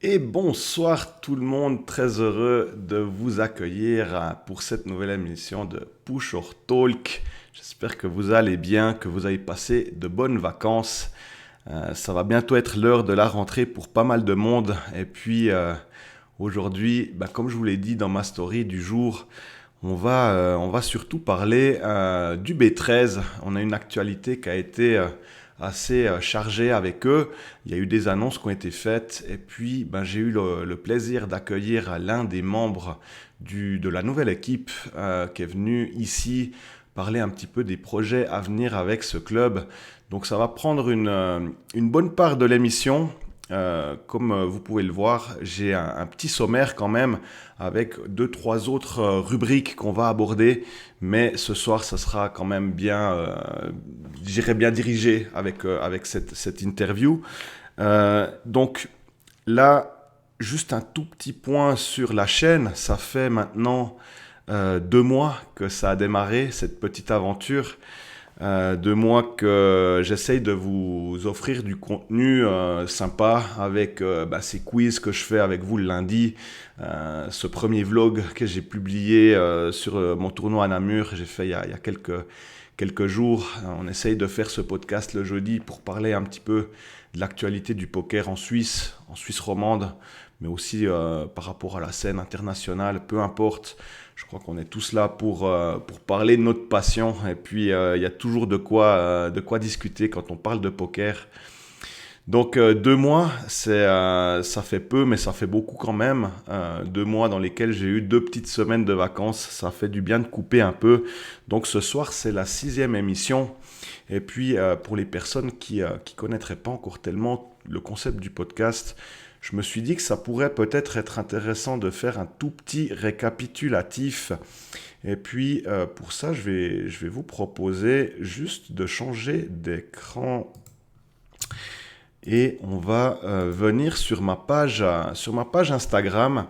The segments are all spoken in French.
Et bonsoir tout le monde, très heureux de vous accueillir pour cette nouvelle émission de Push or Talk. J'espère que vous allez bien, que vous avez passé de bonnes vacances. Ça va bientôt être l'heure de la rentrée pour pas mal de monde. Et puis aujourd'hui, comme je vous l'ai dit dans ma story du jour, on va surtout parler du B13. On a une actualité qui a été assez chargée avec eux. Il y a eu des annonces qui ont été faites et puis j'ai eu le plaisir d'accueillir l'un des membres de la nouvelle équipe qui est venu ici parler un petit peu des projets à venir avec ce club. Donc ça va prendre une bonne part de l'émission. Comme vous pouvez le voir, j'ai un petit sommaire quand même avec deux, trois autres rubriques qu'on va aborder. Mais ce soir, ça sera quand même bien, j'irai bien dirigé avec cette interview. Donc là, juste un tout petit point sur la chaîne. Ça fait maintenant 2 mois que ça a démarré, cette petite aventure. 2 mois que j'essaye de vous offrir du contenu sympa avec ces quiz que je fais avec vous le lundi, ce premier vlog que j'ai publié sur mon tournoi à Namur, j'ai fait il y a quelques jours. On essaye de faire ce podcast le jeudi pour parler un petit peu de l'actualité du poker en Suisse romande, mais aussi par rapport à la scène internationale, peu importe. Je crois qu'on est tous là pour parler de notre passion. Et puis, il y a toujours de quoi discuter quand on parle de poker. Donc, 2 mois, ça fait peu, mais ça fait beaucoup quand même. 2 mois dans lesquels j'ai eu 2 petites semaines de vacances. Ça fait du bien de couper un peu. Donc, ce soir, c'est la 6e émission. Et puis, pour les personnes qui connaîtraient pas encore tellement le concept du podcast, je me suis dit que ça pourrait peut-être être intéressant de faire un tout petit récapitulatif. Et puis, pour ça, je vais vous proposer juste de changer d'écran. Et on va venir sur ma page Instagram.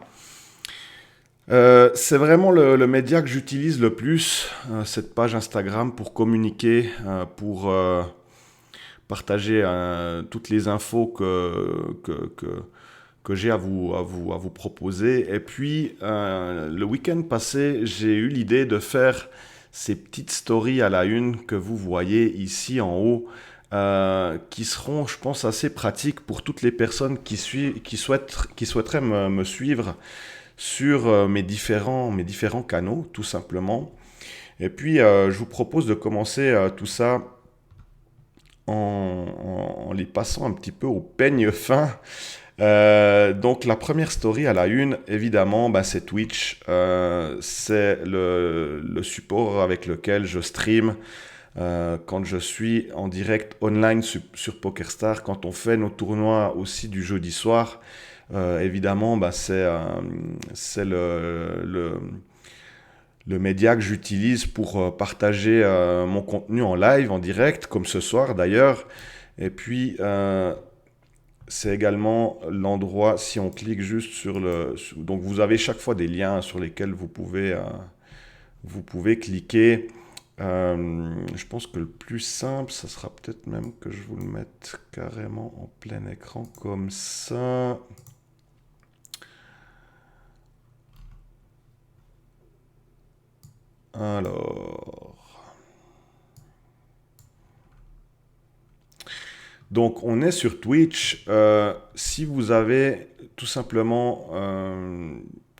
C'est vraiment le média que j'utilise le plus, cette page Instagram, pour communiquer, pour partager toutes les infos que j'ai à vous proposer. Et puis, le week-end passé, j'ai eu l'idée de faire ces petites stories à la une que vous voyez ici en haut, qui seront, je pense, assez pratiques pour toutes les personnes qui souhaiteraient me suivre sur mes différents canaux, tout simplement. Et puis, je vous propose de commencer tout ça en les passant un petit peu au peigne fin. Donc la première story à la une, évidemment, c'est Twitch. C'est le support avec lequel je stream quand je suis en direct online sur PokerStar, quand on fait nos tournois aussi du jeudi soir. Évidemment, c'est le média que j'utilise pour partager mon contenu en live, en direct, comme ce soir d'ailleurs. Et puis, c'est également l'endroit, si on clique juste donc vous avez chaque fois des liens sur lesquels vous pouvez cliquer. Je pense que le plus simple, ça sera peut-être même que je vous le mette carrément en plein écran comme ça. Alors, donc on est sur Twitch. Si vous avez tout simplement,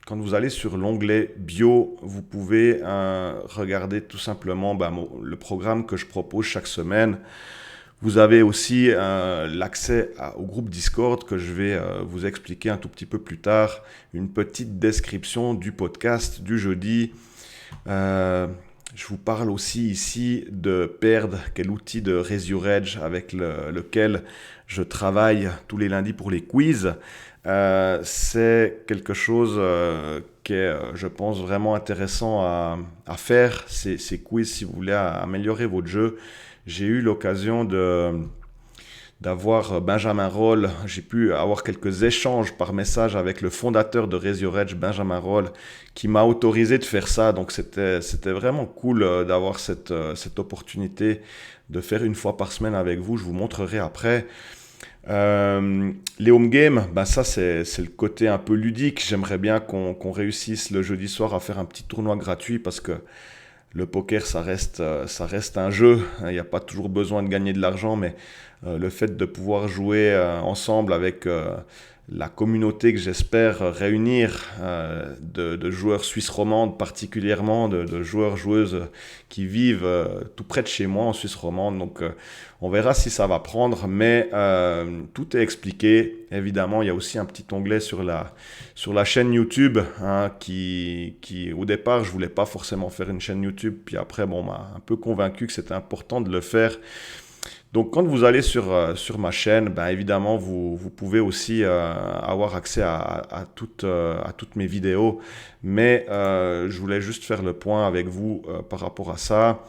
quand vous allez sur l'onglet bio, vous pouvez regarder tout simplement le programme que je propose chaque semaine. Vous avez aussi l'accès au groupe Discord que je vais vous expliquer un tout petit peu plus tard. Une petite description du podcast du jeudi. Je vous parle aussi ici de Perd, qui est l'outil de Resurrege avec lequel je travaille tous les lundis pour les quiz. C'est quelque chose qui est, je pense, vraiment intéressant à faire, ces quiz, si vous voulez améliorer votre jeu. J'ai eu l'occasion d'avoir Benjamin Roll. J'ai pu avoir quelques échanges par message avec le fondateur de Resurrege, Benjamin Roll, qui m'a autorisé de faire ça. Donc c'était vraiment cool d'avoir cette opportunité de faire une fois par semaine avec vous. Je vous montrerai après. Les home games, bah ça c'est le côté un peu ludique. J'aimerais bien qu'on réussisse le jeudi soir à faire un petit tournoi gratuit parce que le poker ça reste un jeu. Il n'y a pas toujours besoin de gagner de l'argent, mais le fait de pouvoir jouer ensemble avec la communauté que j'espère réunir de joueurs suisses romandes particulièrement, de joueurs joueuses qui vivent tout près de chez moi en Suisse romande. Donc on verra si ça va prendre, mais tout est expliqué. Évidemment, il y a aussi un petit onglet sur la chaîne YouTube hein, qui, au départ, je voulais pas forcément faire une chaîne YouTube. Puis après, bon, m'a un peu convaincu que c'était important de le faire. Donc, quand vous allez sur ma chaîne, ben, évidemment, vous pouvez aussi avoir accès à toutes mes vidéos. Mais je voulais juste faire le point avec vous par rapport à ça.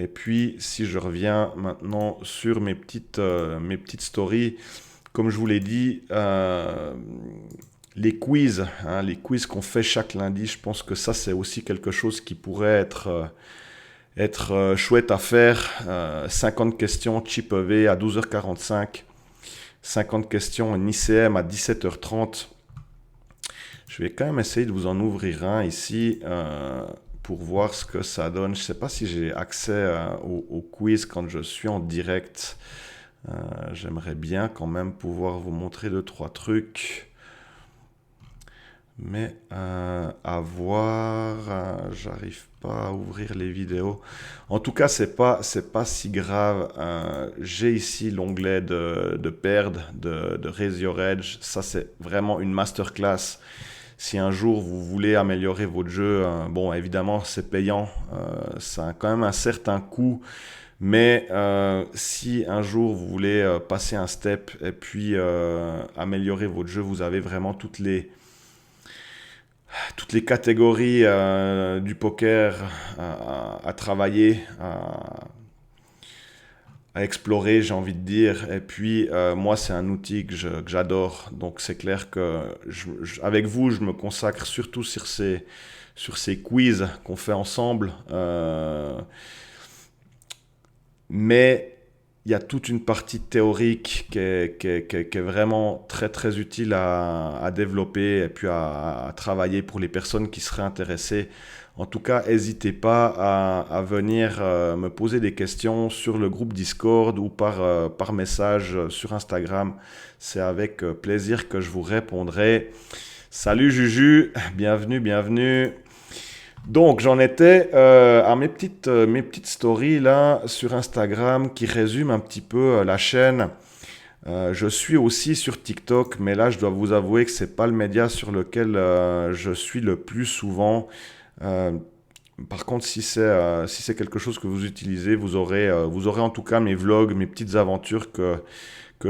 Et puis, si je reviens maintenant sur mes petites stories, comme je vous l'ai dit, les quiz qu'on fait chaque lundi, je pense que ça, c'est aussi quelque chose qui pourrait être chouette à faire. 50 questions Chip EV à 12h45, 50 questions NICM à 17h30. Je vais quand même essayer de vous en ouvrir un ici pour voir ce que ça donne. Je ne sais pas si j'ai accès au quiz quand je suis en direct. J'aimerais bien quand même pouvoir vous montrer deux, trois trucs. Mais à voir, j'arrive pas à ouvrir les vidéos. En tout cas, c'est pas si grave. J'ai ici l'onglet de Perd, de Raise Your Edge. Ça, c'est vraiment une masterclass. Si un jour vous voulez améliorer votre jeu, bon, évidemment, c'est payant. Ça a quand même un certain coût. Mais si un jour vous voulez passer un step et puis améliorer votre jeu, vous avez vraiment toutes les catégories du poker à travailler, à explorer, j'ai envie de dire. Et puis, moi, c'est un outil que j'adore. Donc, c'est clair que avec vous, je me consacre surtout sur ces quiz qu'on fait ensemble. Mais il y a toute une partie théorique qui est vraiment très très utile à développer et puis à travailler pour les personnes qui seraient intéressées. En tout cas, n'hésitez pas à venir me poser des questions sur le groupe Discord ou par message sur Instagram. C'est avec plaisir que je vous répondrai. Salut Juju, bienvenue, bienvenue. Donc, j'en étais à mes petites stories là sur Instagram qui résument un petit peu la chaîne. Je suis aussi sur TikTok, mais là, je dois vous avouer que c'est pas le média sur lequel je suis le plus souvent. Euh, Par contre, si c'est quelque chose que vous utilisez, vous aurez en tout cas mes vlogs, mes petites aventures que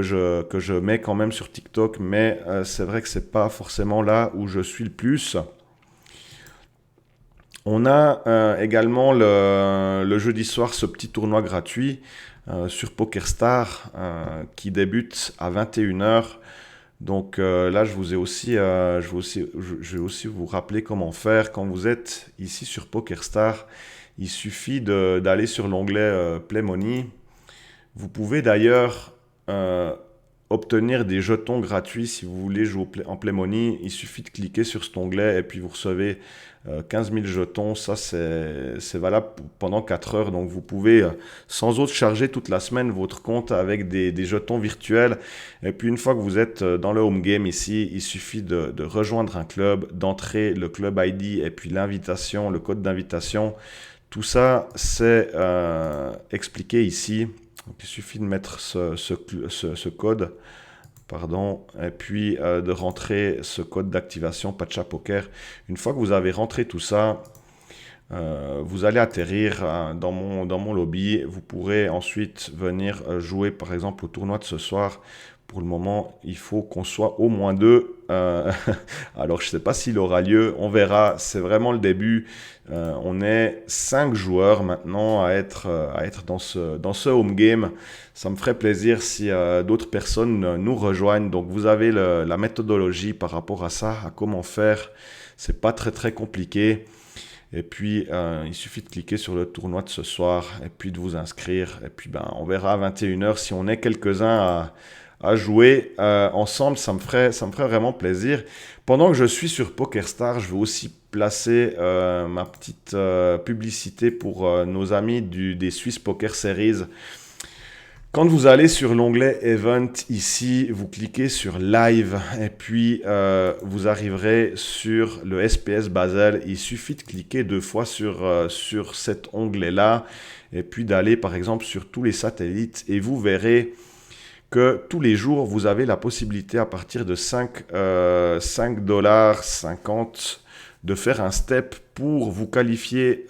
je mets quand même sur TikTok, mais c'est vrai que c'est pas forcément là où je suis le plus. On a également le jeudi soir ce petit tournoi gratuit sur PokerStar qui débute à 21h. Donc là, je vais aussi vous rappeler comment faire. Quand vous êtes ici sur PokerStar, il suffit d'aller sur l'onglet Play Money. Vous pouvez d'ailleurs obtenir des jetons gratuits si vous voulez jouer en Play Money. Il suffit de cliquer sur cet onglet et puis vous recevez 15 000 jetons. Ça, c'est valable pendant 4 heures. Donc, vous pouvez sans autre charger toute la semaine votre compte avec des jetons virtuels. Et puis, une fois que vous êtes dans le home game ici, il suffit de rejoindre un club, d'entrer le club ID et puis l'invitation, le code d'invitation. Tout ça, c'est expliqué ici. Donc, il suffit de mettre ce code, pardon, et puis de rentrer ce code d'activation Pacha Poker. Une fois que vous avez rentré tout ça, vous allez atterrir dans mon lobby. Vous pourrez ensuite venir jouer par exemple au tournoi de ce soir. Pour le moment, il faut qu'on soit au moins deux. Alors, je ne sais pas s'il aura lieu. On verra. C'est vraiment le début. On est 5 joueurs maintenant à être dans ce home game. Ça me ferait plaisir si d'autres personnes nous rejoignent. Donc, vous avez la méthodologie par rapport à ça, à comment faire. C'est pas très, très compliqué. Et puis, il suffit de cliquer sur le tournoi de ce soir et puis de vous inscrire. Et puis, on verra à 21h si on est quelques-uns à jouer ensemble, ça me ferait vraiment plaisir. Pendant que je suis sur PokerStar, je vais aussi placer ma petite publicité pour nos amis des Swiss Poker Series. Quand vous allez sur l'onglet Event ici, vous cliquez sur Live et puis vous arriverez sur le SPS Basel. Il suffit de cliquer 2 fois sur cet onglet-là et puis d'aller par exemple sur tous les satellites et vous verrez que tous les jours, vous avez la possibilité à partir de 5,50$ de faire un step pour vous qualifier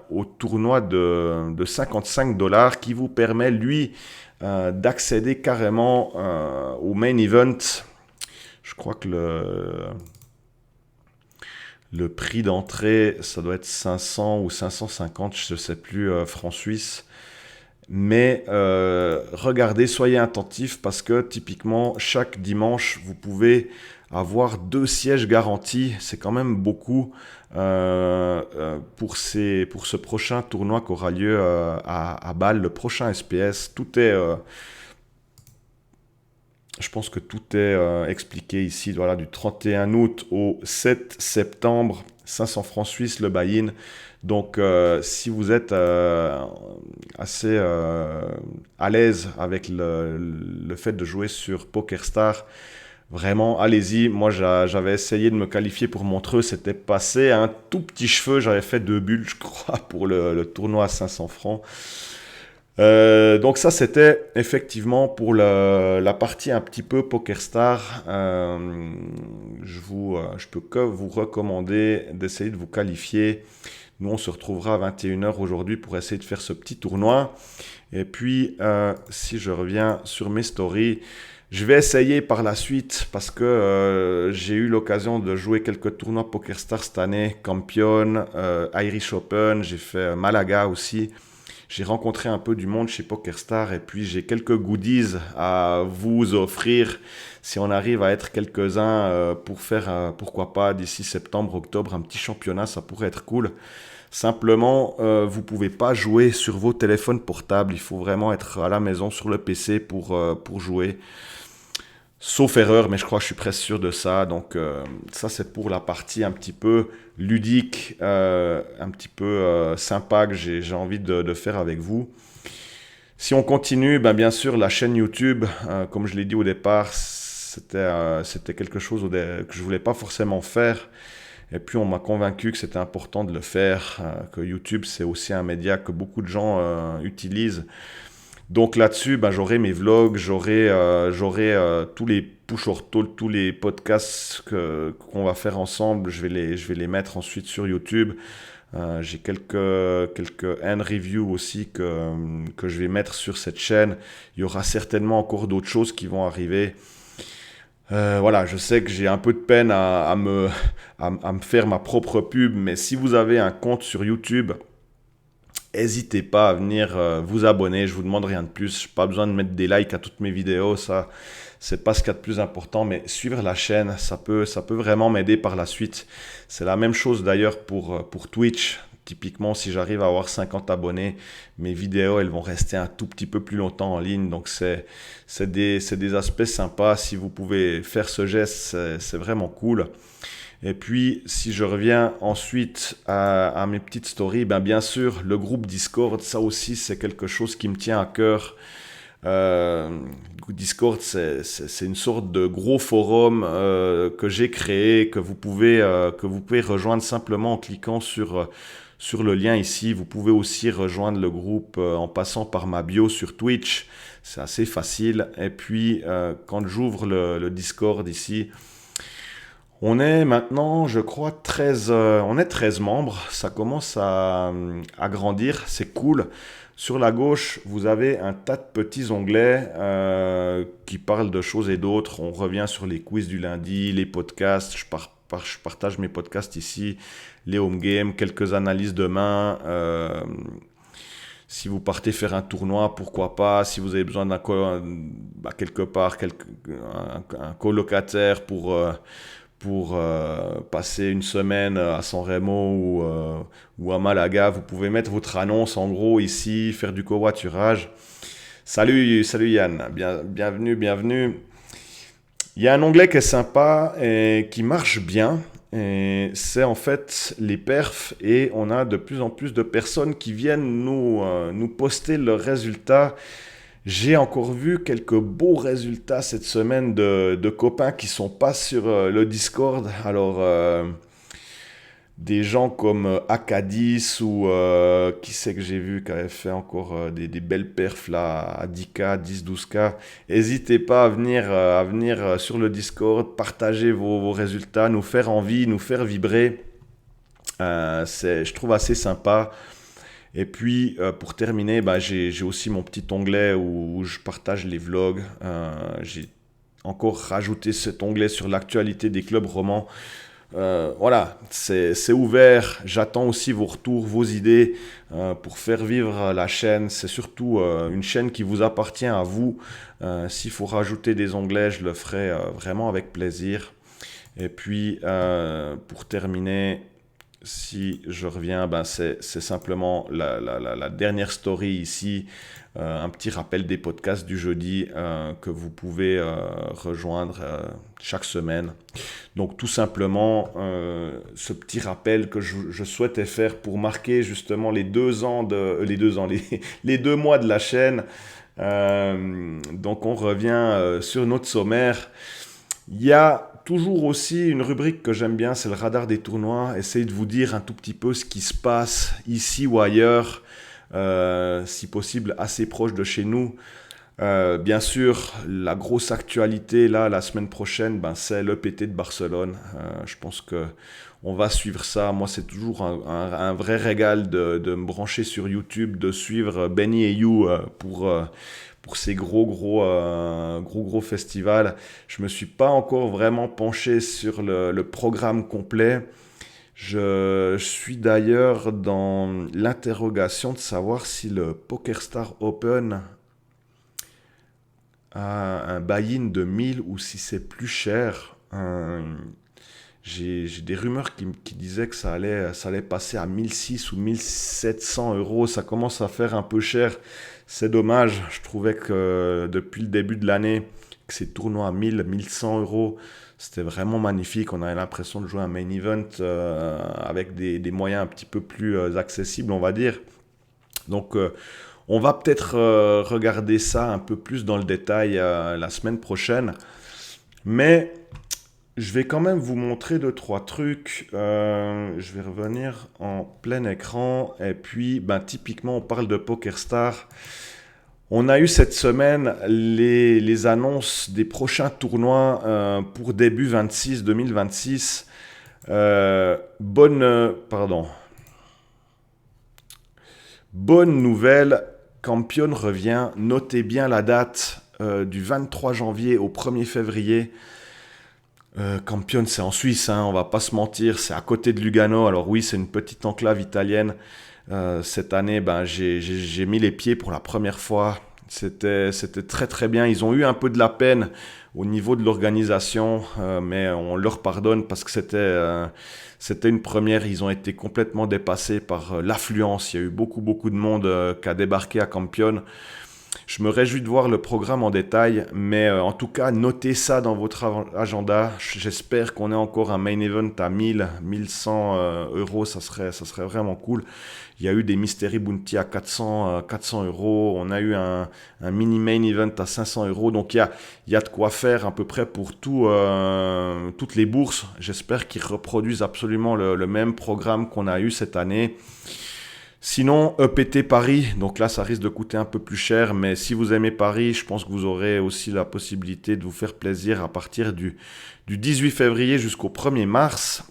au tournoi de 55$ qui vous permet, lui, d'accéder carrément au main event. Je crois que le prix d'entrée, ça doit être 500 ou 550, je ne sais plus, francs suisses. Mais regardez, soyez attentifs parce que typiquement, chaque dimanche, vous pouvez avoir 2 sièges garantis. C'est quand même beaucoup pour ce prochain tournoi qui aura lieu à Bâle, le prochain SPS. Je pense que tout est expliqué ici. Voilà, du 31 août au 7 septembre, 500 francs suisses le buy-in. Donc, si vous êtes assez à l'aise avec le fait de jouer sur PokerStar, vraiment, allez-y. Moi, j'avais essayé de me qualifier pour Montreux. C'était passé un tout petit cheveu. J'avais fait 2 bulles, je crois, pour le tournoi à 500 francs. Donc ça, c'était effectivement pour la partie un petit peu PokerStar. Je peux que vous recommander d'essayer de vous qualifier. Nous, on se retrouvera à 21h aujourd'hui pour essayer de faire ce petit tournoi. Et puis, si je reviens sur mes stories, je vais essayer par la suite parce que j'ai eu l'occasion de jouer quelques tournois PokerStar cette année. Campion, Irish Open, j'ai fait Malaga aussi. J'ai rencontré un peu du monde chez PokerStar et puis j'ai quelques goodies à vous offrir si on arrive à être quelques-uns pour faire, pourquoi pas, d'ici septembre, octobre, un petit championnat, ça pourrait être cool. Simplement, vous ne pouvez pas jouer sur vos téléphones portables, il faut vraiment être à la maison sur le PC pour jouer. Sauf erreur, mais je crois que je suis presque sûr de ça. Donc ça, c'est pour la partie un petit peu ludique, un petit peu sympa que j'ai envie de faire avec vous. Si on continue, ben, bien sûr, la chaîne YouTube, comme je l'ai dit au départ, c'était quelque chose que je voulais pas forcément faire. Et puis on m'a convaincu que c'était important de le faire, que YouTube, c'est aussi un média que beaucoup de gens utilisent. Donc là-dessus, ben, j'aurai mes vlogs, j'aurai tous les push or talk, tous les podcasts qu'on va faire ensemble. Je vais les mettre ensuite sur YouTube. J'ai quelques end reviews aussi que je vais mettre sur cette chaîne. Il y aura certainement encore d'autres choses qui vont arriver. Voilà, je sais que j'ai un peu de peine à me faire ma propre pub, mais si vous avez un compte sur YouTube, n'hésitez pas à venir vous abonner, je vous demande rien de plus. Je n'ai pas besoin de mettre des likes à toutes mes vidéos, ça c'est pas ce qu'il y a de plus important, mais suivre la chaîne, ça peut vraiment m'aider par la suite. C'est la même chose d'ailleurs pour Twitch. Typiquement, si j'arrive à avoir 50 abonnés, mes vidéos elles vont rester un tout petit peu plus longtemps en ligne. Donc c'est des aspects sympas. Si vous pouvez faire ce geste, c'est vraiment cool. Et puis, si je reviens ensuite à mes petites stories, ben bien sûr, le groupe Discord, ça aussi, c'est quelque chose qui me tient à cœur. Discord, c'est une sorte de gros forum que j'ai créé, que vous pouvez rejoindre simplement en cliquant sur le lien ici. Vous pouvez aussi rejoindre le groupe en passant par ma bio sur Twitch. C'est assez facile. Et puis, quand j'ouvre le Discord ici, on est maintenant, je crois, 13, on est 13 membres. Ça commence à grandir. C'est cool. Sur la gauche, vous avez un tas de petits onglets qui parlent de choses et d'autres. On revient sur les quiz du lundi, les podcasts. Je partage mes podcasts ici, les home games, quelques analyses de main. Si vous partez faire un tournoi, pourquoi pas. Si vous avez besoin quelque part, un colocataire pour passer une semaine à San Remo ou à Malaga, vous pouvez mettre votre annonce en gros ici, faire du covoiturage. Salut Yann, bienvenue. Il y a un onglet qui est sympa et qui marche bien. Et c'est en fait les perfs et on a de plus en plus de personnes qui viennent nous poster leurs résultats. J'ai encore vu quelques beaux résultats cette semaine de copains qui sont pas sur le Discord. Alors, des gens comme Akadis ou qui c'est que j'ai vu qui avait fait encore des belles perfs là à 10K, 10, 12K. N'hésitez pas à venir sur le Discord, partager vos résultats, nous faire envie, nous faire vibrer. Je trouve assez sympa. Et puis pour terminer, bah, j'ai aussi mon petit onglet où je partage les vlogs. J'ai encore rajouté cet onglet sur l'actualité des clubs romans. Voilà, c'est ouvert. J'attends aussi vos retours, vos idées pour faire vivre la chaîne. C'est surtout une chaîne qui vous appartient à vous. S'il faut rajouter des onglets, je le ferai vraiment avec plaisir. Et puis, pour terminer, si je reviens, ben c'est simplement la dernière story ici, un petit rappel des podcasts du jeudi que vous pouvez rejoindre chaque semaine. Donc tout simplement, ce petit rappel que je souhaitais faire pour marquer justement les 2 ans les 2 mois de la chaîne. Donc on revient sur notre sommaire. Il y a toujours aussi une rubrique que j'aime bien, c'est le radar des tournois. Essayez de vous dire un tout petit peu ce qui se passe ici ou ailleurs, si possible assez proche de chez nous. Bien sûr, la grosse actualité là, la semaine prochaine, ben, c'est l'EPT de Barcelone. Je pense que on va suivre ça. Moi, c'est toujours un vrai régal de me brancher sur YouTube, de suivre Benny et You pour ces gros festivals. Je me suis pas encore vraiment penché sur le programme complet. Je suis d'ailleurs dans l'interrogation de savoir si le PokerStar Open a un buy-in de 1000 ou si c'est plus cher. J'ai des rumeurs qui disaient que ça allait passer à 1600 ou 1700 euros. Ça commence à faire un peu cher. C'est dommage. Je trouvais que depuis le début de l'année, que ces tournois à 1000, 1100 euros, c'était vraiment magnifique. On avait l'impression de jouer un main event avec des moyens un petit peu plus accessibles, on va dire. Donc, on va peut-être regarder ça un peu plus dans le détail la semaine prochaine. Mais je vais quand même vous montrer 2, 3 trucs. Je vais revenir en plein écran. Et puis, ben, typiquement, on parle de PokerStar. On a eu cette semaine les annonces des prochains tournois pour début 2026. Bonne nouvelle, Campion revient. Notez bien la date du 23 janvier au 1er février. Campione, c'est en Suisse, hein, on va pas se mentir, c'est à côté de Lugano. Alors oui, c'est une petite enclave italienne. Cette année, ben, j'ai mis les pieds pour la première fois. C'était très très bien. Ils ont eu un peu de la peine au niveau de l'organisation, mais on leur pardonne parce que c'était une première. Ils ont été complètement dépassés par l'affluence. Il y a eu beaucoup de monde qui a débarqué à Campione. Je me réjouis de voir le programme en détail, mais en tout cas, notez ça dans votre agenda. J'espère qu'on ait encore un main event à 1000, 1100 euros, ça serait vraiment cool. Il y a eu des Mystery Bounty à 400 euros, on a eu un mini main event à 500 euros, donc il y a de quoi faire à peu près pour toutes les bourses. J'espère qu'ils reproduisent absolument le même programme qu'on a eu cette année. Sinon, EPT Paris, donc là ça risque de coûter un peu plus cher, mais si vous aimez Paris, je pense que vous aurez aussi la possibilité de vous faire plaisir à partir du 18 février jusqu'au 1er mars.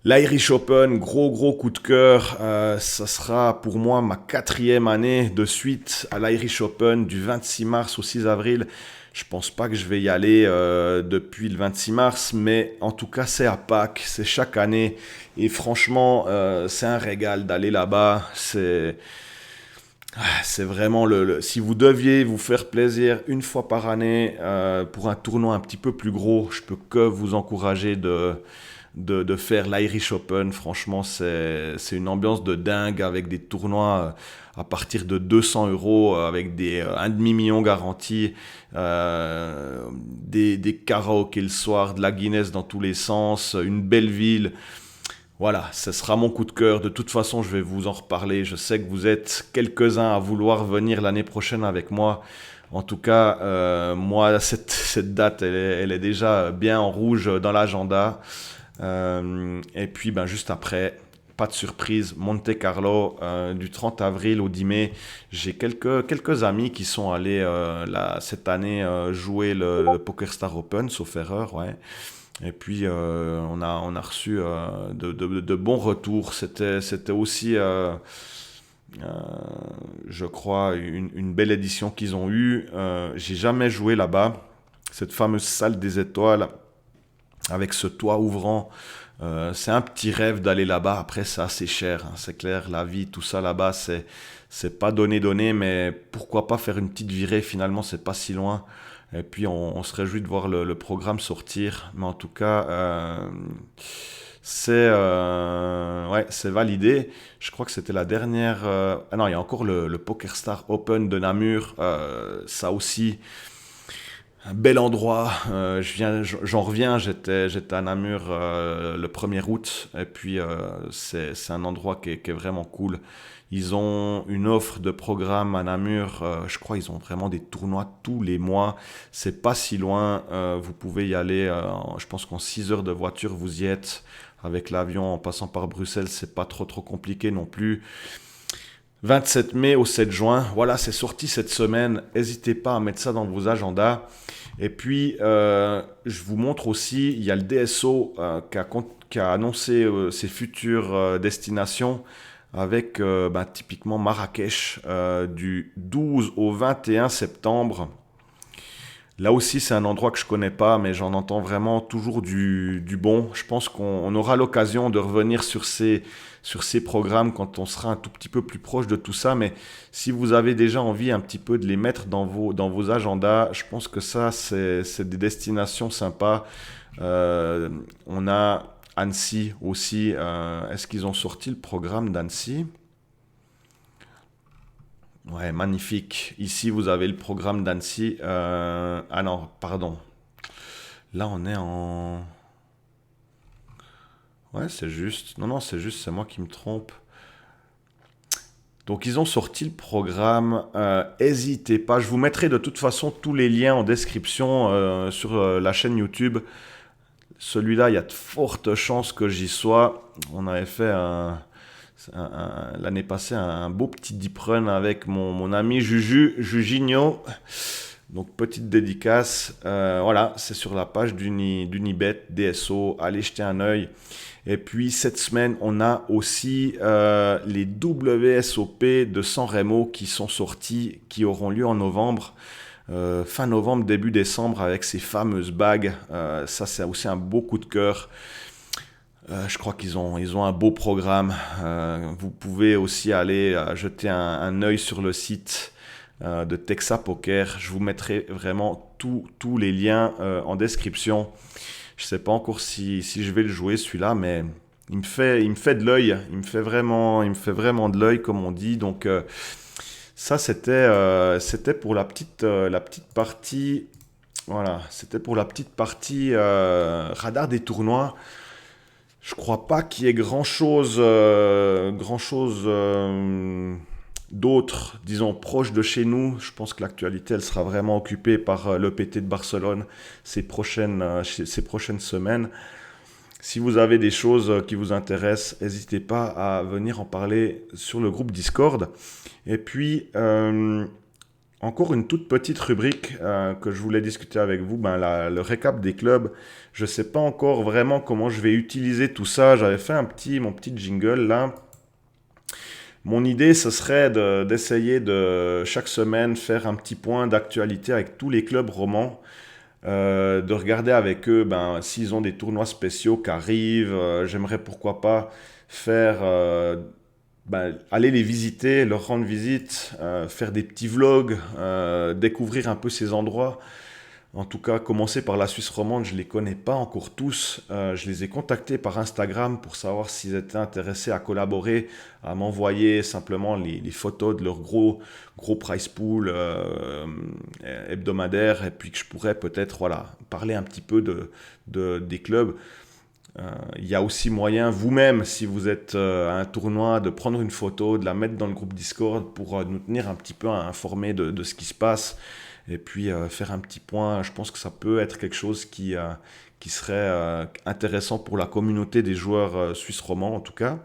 L'Irish Open, gros coup de cœur, ça sera pour moi ma 4e année de suite à l'Irish Open du 26 mars au 6 avril. Je pense pas que je vais y aller depuis le 26 mars, mais en tout cas c'est à Pâques, c'est chaque année. Et franchement, c'est un régal d'aller là-bas. C'est vraiment si vous deviez vous faire plaisir une fois par année pour un tournoi un petit peu plus gros, je peux que vous encourager de faire l'Irish Open. Franchement, c'est une ambiance de dingue avec des tournois à partir de 200 € avec un demi-million garantis, des karaokés le soir, de la Guinness dans tous les sens, une belle ville. Voilà, ce sera mon coup de cœur. De toute façon, je vais vous en reparler. Je sais que vous êtes quelques-uns à vouloir venir l'année prochaine avec moi. En tout cas, moi, cette date, elle est déjà bien en rouge dans l'agenda. Et puis, ben, juste après, pas de surprise, Monte Carlo, du 30 avril au 10 mai. J'ai quelques amis qui sont allés cette année jouer le Poker Star Open, sauf erreur, ouais. Et puis, on a reçu de bons retours. C'était aussi, euh, je crois, une belle édition qu'ils ont eue. J'ai jamais joué là-bas. Cette fameuse salle des étoiles avec ce toit ouvrant. C'est un petit rêve d'aller là-bas. Après, c'est assez cher, hein, c'est clair. La vie, tout ça là-bas, c'est pas donné, mais pourquoi pas faire une petite virée. Finalement, c'est pas si loin. Et puis, on se réjouit de voir le programme sortir. Mais en tout cas, ouais, c'est validé. Je crois que c'était la dernière. Ah non, il y a encore le Poker Star Open de Namur. Ça aussi, un bel endroit. J'en reviens. J'étais à Namur le 1er août. Et puis, c'est un endroit qui est vraiment cool. Ils ont une offre de programme à Namur. Je crois qu'ils ont vraiment des tournois tous les mois. C'est pas si loin. Vous pouvez y aller. Je pense qu'en 6 heures de voiture, vous y êtes. Avec l'avion en passant par Bruxelles, c'est pas trop compliqué non plus. 27 mai au 7 juin, voilà, c'est sorti cette semaine. N'hésitez pas à mettre ça dans vos agendas. Et puis, je vous montre aussi, il y a le DSO qui a annoncé ses futures destinations avec typiquement Marrakech du 12 au 21 septembre. Là aussi, c'est un endroit que je connais pas, mais j'en entends vraiment toujours du bon. Je pense qu'on aura l'occasion de revenir sur ces programmes quand on sera un tout petit peu plus proche de tout ça. Mais si vous avez déjà envie un petit peu de les mettre dans vos agendas, je pense que ça, c'est des destinations sympas. Euh, on a Annecy aussi. Est-ce qu'ils ont sorti le programme d'Annecy? Ouais, magnifique. Ici, vous avez le programme d'Annecy. Ah non, pardon. Là, on est en... Ouais, c'est juste. Non, non, c'est juste, c'est moi qui me trompe. Donc, ils ont sorti le programme. N'hésitez pas. Je vous mettrai de toute façon tous les liens en description sur la chaîne YouTube. Celui-là, il y a de fortes chances que j'y sois. On avait fait l'année passée un beau petit deep run avec mon ami Jujinho. Donc petite dédicace, voilà, c'est sur la page d'Unibet DSO, allez jeter un œil. Et puis cette semaine, on a aussi les WSOP de San Remo qui sont sortis, qui auront lieu en novembre, fin novembre, début décembre, avec ces fameuses bagues. Ça, c'est aussi un beau coup de cœur. Je crois ils ont un beau programme. Vous pouvez aussi aller jeter un œil sur le site de Texa Poker. Je vous mettrai vraiment tous les liens en description. Je ne sais pas encore si je vais le jouer celui-là, mais il me fait de l'œil. Il me fait vraiment de l'œil, comme on dit. Donc ça, c'était pour la petite partie. Voilà, c'était pour la petite partie radar des tournois. Je crois pas qu'il y ait grand chose d'autre, disons, proche de chez nous. Je pense que l'actualité, elle sera vraiment occupée par l'EPT de Barcelone ces prochaines semaines. Si vous avez des choses qui vous intéressent, n'hésitez pas à venir en parler sur le groupe Discord. Et puis, encore une toute petite rubrique que je voulais discuter avec vous, le récap des clubs. Je ne sais pas encore vraiment comment je vais utiliser tout ça. J'avais fait mon petit jingle là. Mon idée, ce serait d'essayer de chaque semaine faire un petit point d'actualité avec tous les clubs romans, de regarder avec eux s'ils ont des tournois spéciaux qui arrivent. J'aimerais pourquoi pas faire aller les visiter, leur rendre visite, faire des petits vlogs, découvrir un peu ces endroits. En tout cas, commencer par la Suisse romande, je ne les connais pas encore tous. Je les ai contactés par Instagram pour savoir s'ils étaient intéressés à collaborer, à m'envoyer simplement les photos de leur gros prize pool hebdomadaire, et puis que je pourrais peut-être parler un petit peu des clubs. Il y a aussi moyen, vous-même, si vous êtes à un tournoi, de prendre une photo, de la mettre dans le groupe Discord pour nous tenir un petit peu informés de ce qui se passe. Et puis faire un petit point, je pense que ça peut être quelque chose qui serait intéressant pour la communauté des joueurs suisses romands en tout cas.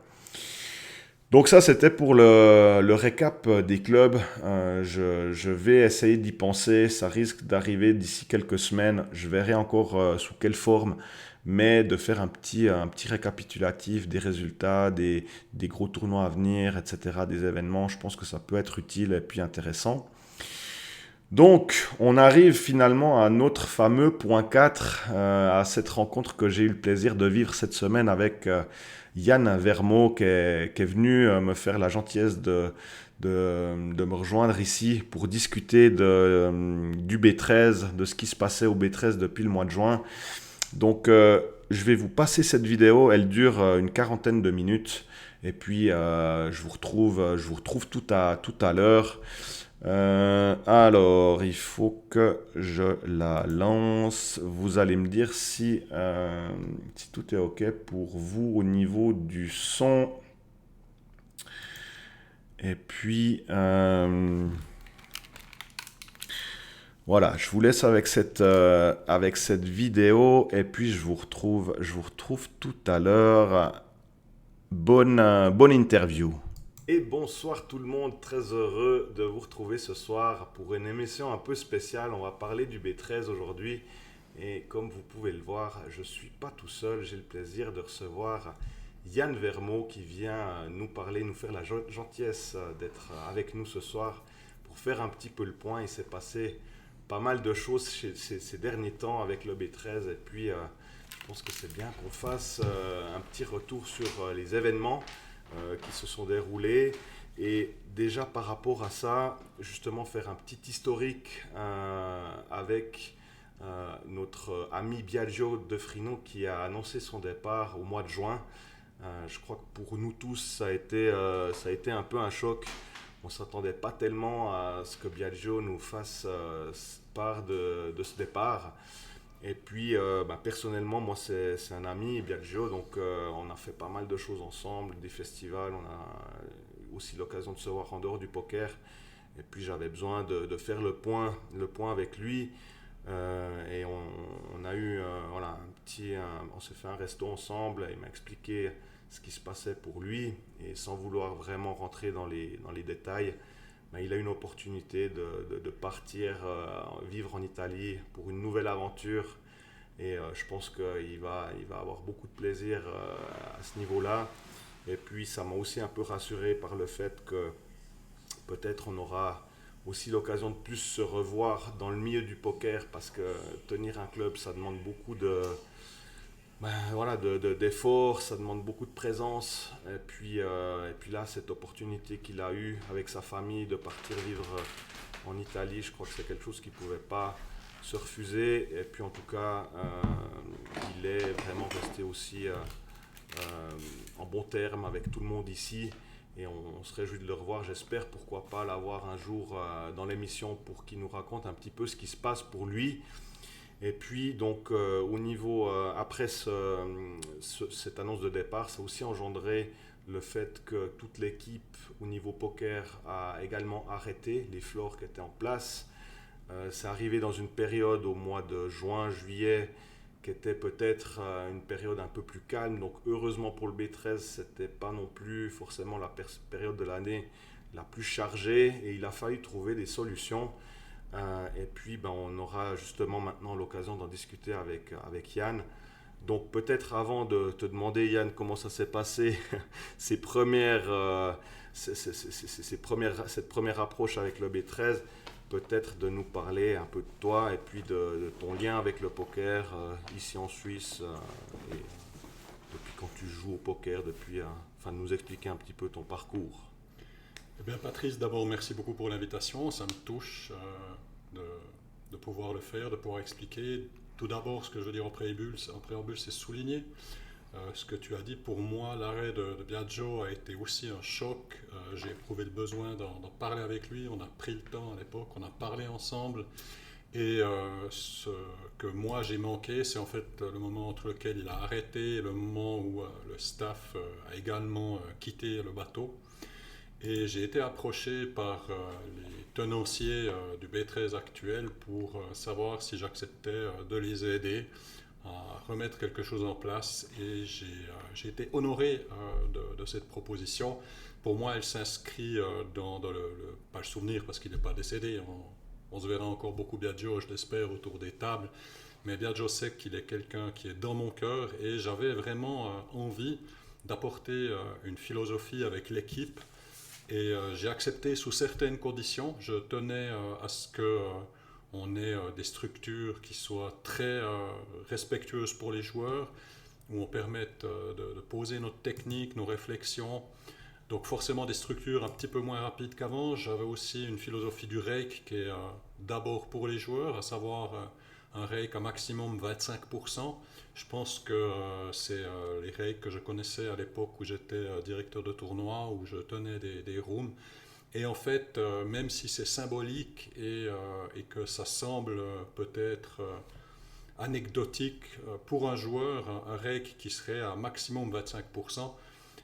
Donc ça, c'était pour le récap des clubs. Je vais essayer d'y penser. Ça risque d'arriver d'ici quelques semaines. Je verrai encore sous quelle forme. Mais de faire un petit récapitulatif des résultats, des gros tournois à venir, etc., des événements, je pense que ça peut être utile et puis intéressant. Donc, on arrive finalement à notre fameux point 4, à cette rencontre que j'ai eu le plaisir de vivre cette semaine avec Yann Vermeaux, qui est venu me faire la gentillesse de me rejoindre ici pour discuter du B13, de ce qui se passait au B13 depuis le mois de juin. Donc, je vais vous passer cette vidéo, elle dure une quarantaine de minutes, et puis je vous retrouve tout à l'heure. Alors, il faut que je la lance. Vous allez me dire si tout est OK pour vous au niveau du son. Et puis, voilà, je vous laisse avec cette vidéo. Et puis, je vous retrouve tout à l'heure. Bonne interview. Et bonsoir tout le monde, très heureux de vous retrouver ce soir pour une émission un peu spéciale. On va parler du B13 aujourd'hui et comme vous pouvez le voir, je ne suis pas tout seul. J'ai le plaisir de recevoir Yann Vermeaux qui vient nous parler, nous faire la gentillesse d'être avec nous ce soir pour faire un petit peu le point. Il s'est passé pas mal de choses ces derniers temps avec le B13 et puis je pense que c'est bien qu'on fasse un petit retour sur les événements qui se sont déroulés et déjà par rapport à ça, justement faire un petit historique avec notre ami Biagio de Frino qui a annoncé son départ au mois de juin. Je crois que pour nous tous, ça a été un peu un choc. On ne s'attendait pas tellement à ce que Biagio nous fasse part de ce départ. Et puis, personnellement, moi, c'est un ami, Biagio, donc on a fait pas mal de choses ensemble, des festivals, on a aussi l'occasion de se voir en dehors du poker. Et puis, j'avais besoin de faire le point avec lui. Et on a eu on s'est fait un resto ensemble, il m'a expliqué ce qui se passait pour lui. Et sans vouloir vraiment rentrer dans les détails, il a eu une opportunité de partir vivre en Italie pour une nouvelle aventure et je pense qu'il va avoir beaucoup de plaisir à ce niveau-là. Et puis ça m'a aussi un peu rassuré par le fait que peut-être on aura aussi l'occasion de plus se revoir dans le milieu du poker parce que tenir un club ça demande beaucoup d'efforts, ça demande beaucoup de présence. Et puis là, cette opportunité qu'il a eue avec sa famille de partir vivre en Italie, je crois que c'est quelque chose qu'il ne pouvait pas se refuser. Et puis en tout cas, il est vraiment resté aussi en bon terme avec tout le monde ici. Et on se réjouit de le revoir. J'espère pourquoi pas l'avoir un jour dans l'émission pour qu'il nous raconte un petit peu ce qui se passe pour lui. Et puis, donc, au niveau, après cette annonce de départ, ça a aussi engendré le fait que toute l'équipe au niveau poker a également arrêté les floors qui étaient en place. C'est arrivé dans une période au mois de juin, juillet, qui était peut-être une période un peu plus calme. Donc, heureusement pour le B13, ce n'était pas non plus forcément la période de l'année la plus chargée et il a fallu trouver des solutions. Et puis on aura justement maintenant l'occasion d'en discuter avec Yann. Donc peut-être avant de te demander Yann comment ça s'est passé, cette première approche avec le B13, peut-être de nous parler un peu de toi et puis de ton lien avec le poker ici en Suisse et depuis quand tu joues au poker depuis, enfin, nous expliquer un petit peu ton parcours. Eh bien, Patrice, d'abord, merci beaucoup pour l'invitation. Ça me touche de pouvoir le faire, de pouvoir expliquer. Tout d'abord, ce que je veux dire en préambule, c'est souligner ce que tu as dit. Pour moi, l'arrêt de Biagio a été aussi un choc. J'ai éprouvé le besoin d'en parler avec lui. On a pris le temps à l'époque, on a parlé ensemble. Et ce que moi j'ai manqué, c'est en fait le moment entre lequel il a arrêté et le moment où le staff a également quitté le bateau. Et j'ai été approché par les tenanciers du B13 actuel pour savoir si j'acceptais de les aider à remettre quelque chose en place. Et j'ai été honoré de cette proposition. Pour moi, elle s'inscrit dans pas le souvenir parce qu'il n'est pas décédé. On se verra encore beaucoup Biagio, je l'espère, autour des tables. Mais Biagio sait qu'il est quelqu'un qui est dans mon cœur et j'avais vraiment envie d'apporter une philosophie avec l'équipe. Et j'ai accepté sous certaines conditions. Je tenais à ce qu'on ait des structures qui soient très respectueuses pour les joueurs, où on permette de poser notre technique, nos réflexions. Donc forcément des structures un petit peu moins rapides qu'avant. J'avais aussi une philosophie du rake qui est d'abord pour les joueurs, à savoir un rake à maximum 25%. Je pense que c'est les rakes que je connaissais à l'époque où j'étais directeur de tournoi, où je tenais des rooms. Et en fait, même si c'est symbolique et que ça semble peut-être anecdotique pour un joueur, un rake qui serait à maximum 25%,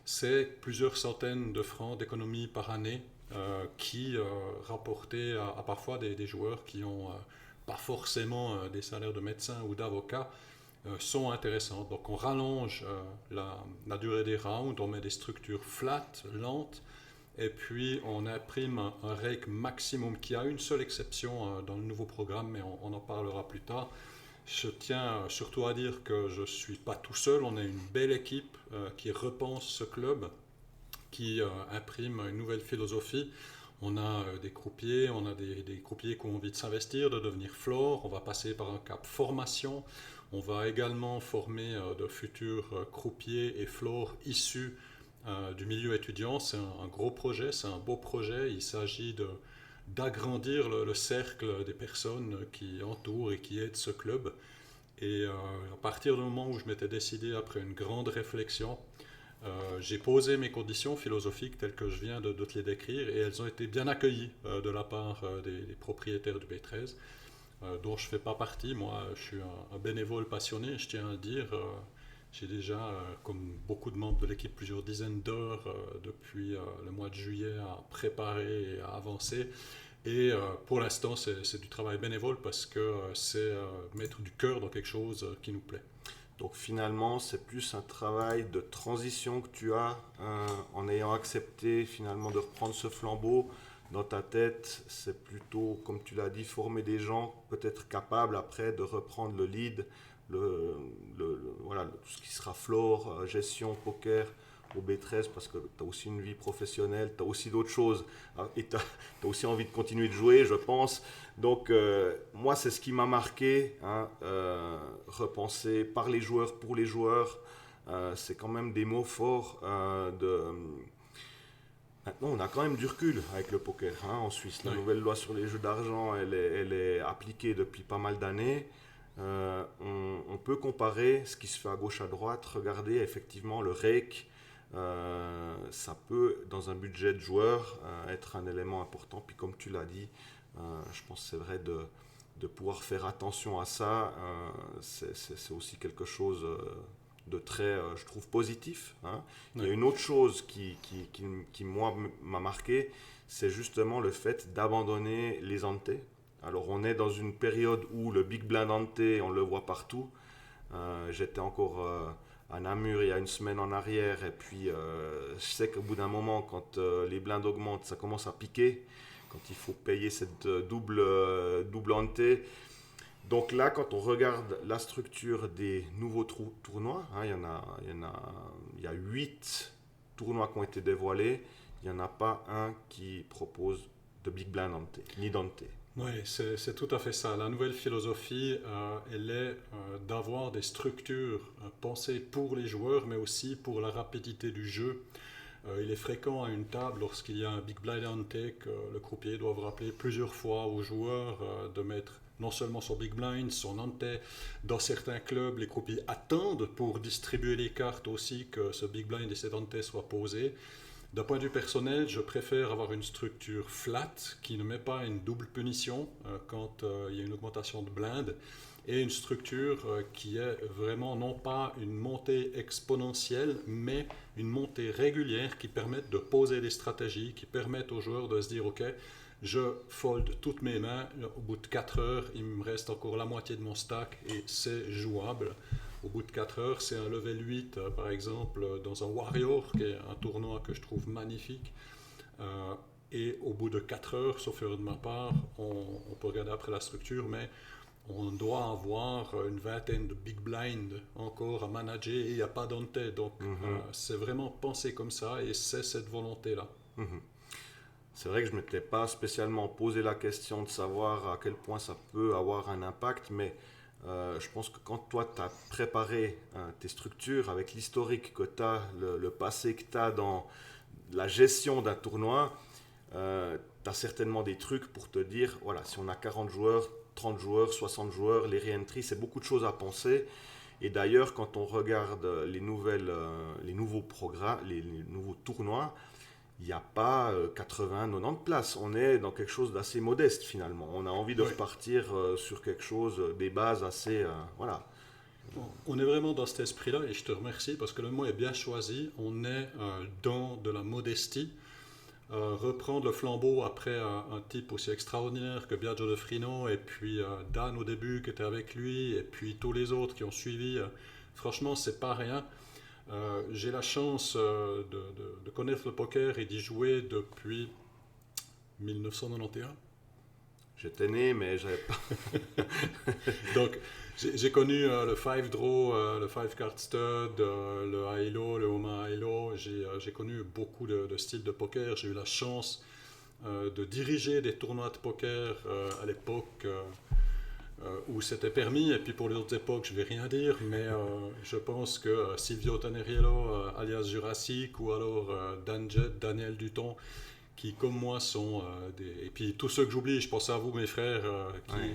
c'est plusieurs centaines de francs d'économie par année qui rapportaient à parfois des joueurs qui n'ont pas forcément des salaires de médecins ou d'avocats sont intéressantes. Donc on rallonge la durée des rounds, on met des structures flat, lentes, et puis on imprime un rake maximum qui a une seule exception dans le nouveau programme, mais on en parlera plus tard. Je tiens surtout à dire que je ne suis pas tout seul, on est une belle équipe qui repense ce club, qui imprime une nouvelle philosophie. On a des croupiers, on a des croupiers qui ont envie de s'investir, de devenir floor. On va passer par un cap formation. On va également former de futurs croupiers et floor issus du milieu étudiant. C'est un gros projet, c'est un beau projet. Il s'agit d'agrandir le cercle des personnes qui entourent et qui aident ce club. Et à partir du moment où je m'étais décidé, après une grande réflexion, j'ai posé mes conditions philosophiques telles que je viens de te les décrire et elles ont été bien accueillies de la part des propriétaires du B13, dont je ne fais pas partie. Moi, je suis un bénévole passionné, je tiens à le dire. J'ai déjà, comme beaucoup de membres de l'équipe, plusieurs dizaines d'heures depuis le mois de juillet à préparer et à avancer. Et pour l'instant, c'est du travail bénévole parce que c'est mettre du cœur dans quelque chose qui nous plaît. Donc finalement, c'est plus un travail de transition que tu as en ayant accepté finalement de reprendre ce flambeau. Dans ta tête, c'est plutôt, comme tu l'as dit, former des gens peut-être capables après de reprendre le lead, voilà, tout ce qui sera floor, gestion, poker au B13 parce que tu as aussi une vie professionnelle, tu as aussi d'autres choses et tu as aussi envie de continuer de jouer, je pense. Donc moi, c'est ce qui m'a marqué, hein, repenser par les joueurs, pour les joueurs, c'est quand même des mots forts Maintenant, on a quand même du recul avec le poker en Suisse. La nouvelle loi sur les jeux d'argent, elle est appliquée depuis pas mal d'années. On peut comparer ce qui se fait à gauche, à droite. Regardez, effectivement, le rake, ça peut, dans un budget de joueur, être un élément important. Puis comme tu l'as dit, je pense que c'est vrai de pouvoir faire attention à ça. C'est aussi quelque chose de très, je trouve, positif. Hein. Oui. Il y a une autre chose qui moi, m'a marqué, c'est justement le fait d'abandonner les ante. Alors, on est dans une période où le big blind ante, on le voit partout. J'étais encore à Namur il y a une semaine en arrière, et puis je sais qu'au bout d'un moment, quand les blindes augmentent, ça commence à piquer, quand il faut payer cette double ante. Donc là, quand on regarde la structure des nouveaux tournois, hein, il y a 8 tournois qui ont été dévoilés. Il n'y en a pas un qui propose de big blind ante, ni d'ante. Oui, c'est tout à fait ça. La nouvelle philosophie, elle est d'avoir des structures pensées pour les joueurs, mais aussi pour la rapidité du jeu. Il est fréquent à une table, lorsqu'il y a un big blind ante, que le croupier doit rappeler plusieurs fois aux joueurs de mettre non seulement son big blind, son ante. Dans certains clubs, les croupiers attendent pour distribuer les cartes aussi que ce big blind et cet ante soient posés. D'un point de vue personnel, je préfère avoir une structure flat qui ne met pas une double punition quand il y a une augmentation de blind, et une structure qui est vraiment non pas une montée exponentielle, mais une montée régulière qui permette de poser des stratégies, qui permettent aux joueurs de se dire ok, je fold toutes mes mains, au bout de 4 heures, il me reste encore la moitié de mon stack et c'est jouable. Au bout de 4 heures, c'est un level 8, par exemple, dans un Warrior, qui est un tournoi que je trouve magnifique. Et au bout de 4 heures, sauf erreur de ma part, on peut regarder après la structure, mais on doit avoir une vingtaine de big blind encore à manager et il n'y a pas d'ante. Donc, c'est vraiment pensé comme ça et c'est cette volonté-là. C'est vrai que je ne m'étais pas spécialement posé la question de savoir à quel point ça peut avoir un impact, mais je pense que quand toi tu as préparé tes structures avec l'historique que tu as, le passé que tu as dans la gestion d'un tournoi, tu as certainement des trucs pour te dire, voilà, si on a 40 joueurs, 30 joueurs, 60 joueurs, les re-entries, c'est beaucoup de choses à penser. Et d'ailleurs, quand on regarde les nouveaux programmes, les nouveaux tournois, il n'y a pas 80-90 places. On est dans quelque chose d'assez modeste finalement. On a envie de repartir sur quelque chose, des bases assez... voilà. On est vraiment dans cet esprit-là et je te remercie parce que le mot est bien choisi. On est dans de la modestie. Reprendre le flambeau après un type aussi extraordinaire que Biagio De Frino et puis Dan au début qui était avec lui et puis tous les autres qui ont suivi. Franchement, c'est pas rien. J'ai la chance de connaître le poker et d'y jouer depuis 1991. J'étais né, mais j'avais pas... Donc, j'ai connu le 5 draw, le 5 card stud, le high-low, le Omaha high-low. J'ai connu beaucoup de styles de poker. J'ai eu la chance de diriger des tournois de poker à l'époque où c'était permis. Et puis pour les autres époques, je ne vais rien dire, mais je pense que Silvio Taneriello, alias Jurassic, ou alors Daniel Duton, qui comme moi sont des... Et puis tous ceux que j'oublie, je pense à vous mes frères,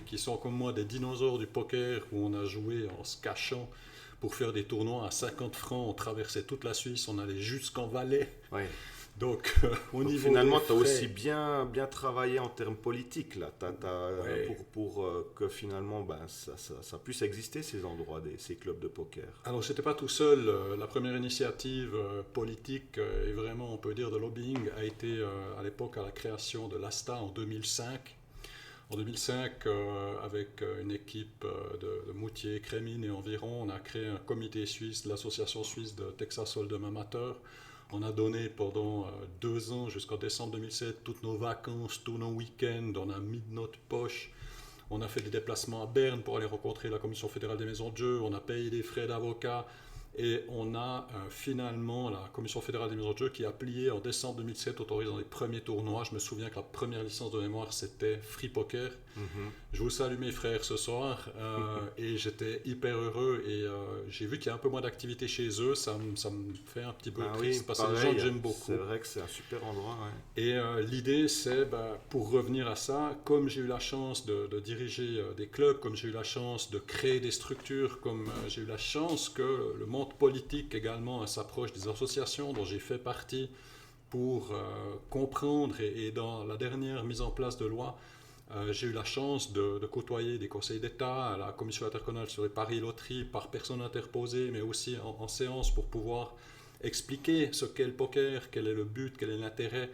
qui sont comme moi des dinosaures du poker, où on a joué en se cachant pour faire des tournois à 50 francs, on traversait toute la Suisse, on allait jusqu'en Valais. Ouais. Donc au Donc, niveau finalement, des tu as frais, aussi bien travaillé en termes politiques là, pour que finalement ça puisse exister ces endroits, ces clubs de poker. Alors, je n'étais pas tout seul. La première initiative politique et vraiment, on peut dire, de lobbying a été à l'époque à la création de l'ASTA en 2005. En 2005, avec une équipe de Moutier, Crémine et environ, on a créé un comité suisse, l'Association suisse de Texas Hold'em Amateur. On a donné pendant 2 ans, jusqu'en décembre 2007, toutes nos vacances, tous nos week-ends. On a mis de notre poche. On a fait des déplacements à Berne pour aller rencontrer la Commission fédérale des maisons de jeu. On a payé des frais d'avocat. Et on a finalement la Commission fédérale des maisons de jeu qui a plié en décembre 2007, autorisant les premiers tournois. Je me souviens que la première licence de mémoire, c'était Free Poker. Je vous salue mes frères ce soir. Et j'étais hyper heureux. Et j'ai vu qu'il y a un peu moins d'activité chez eux. Ça me fait un petit peu triste parce que c'est des gens que j'aime beaucoup. C'est vrai que c'est un super endroit. Ouais. Et l'idée, c'est, pour revenir à ça, comme j'ai eu la chance de diriger des clubs, comme j'ai eu la chance de créer des structures, comme j'ai eu la chance que le monde politique également s'approche des associations dont j'ai fait partie pour comprendre et dans la dernière mise en place de loi, j'ai eu la chance de côtoyer des conseils d'État, la commission intercommunale sur les paris et loteries par personne interposée, mais aussi en séance pour pouvoir expliquer ce qu'est le poker, quel est le but, quel est l'intérêt,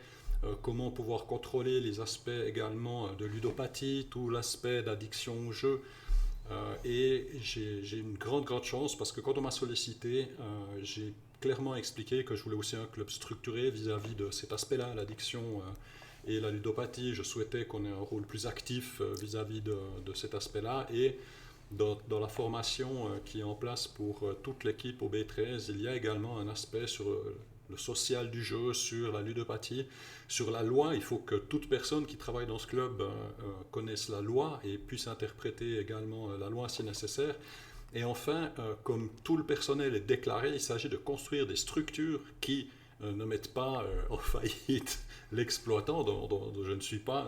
comment pouvoir contrôler les aspects également de ludopathie, tout l'aspect d'addiction au jeu. Et j'ai une grande chance parce que quand on m'a sollicité, j'ai clairement expliqué que je voulais aussi un club structuré vis-à-vis de cet aspect-là, l'addiction et la ludopathie. Je souhaitais qu'on ait un rôle plus actif vis-à-vis de cet aspect-là. Et dans la formation qui est en place pour toute l'équipe au B13, il y a également un aspect sur le social du jeu, sur la ludopathie, sur la loi. Il faut que toute personne qui travaille dans ce club connaisse la loi et puisse interpréter également la loi si nécessaire. Et enfin, comme tout le personnel est déclaré, il s'agit de construire des structures qui ne mettent pas en faillite l'exploitant. Je ne suis pas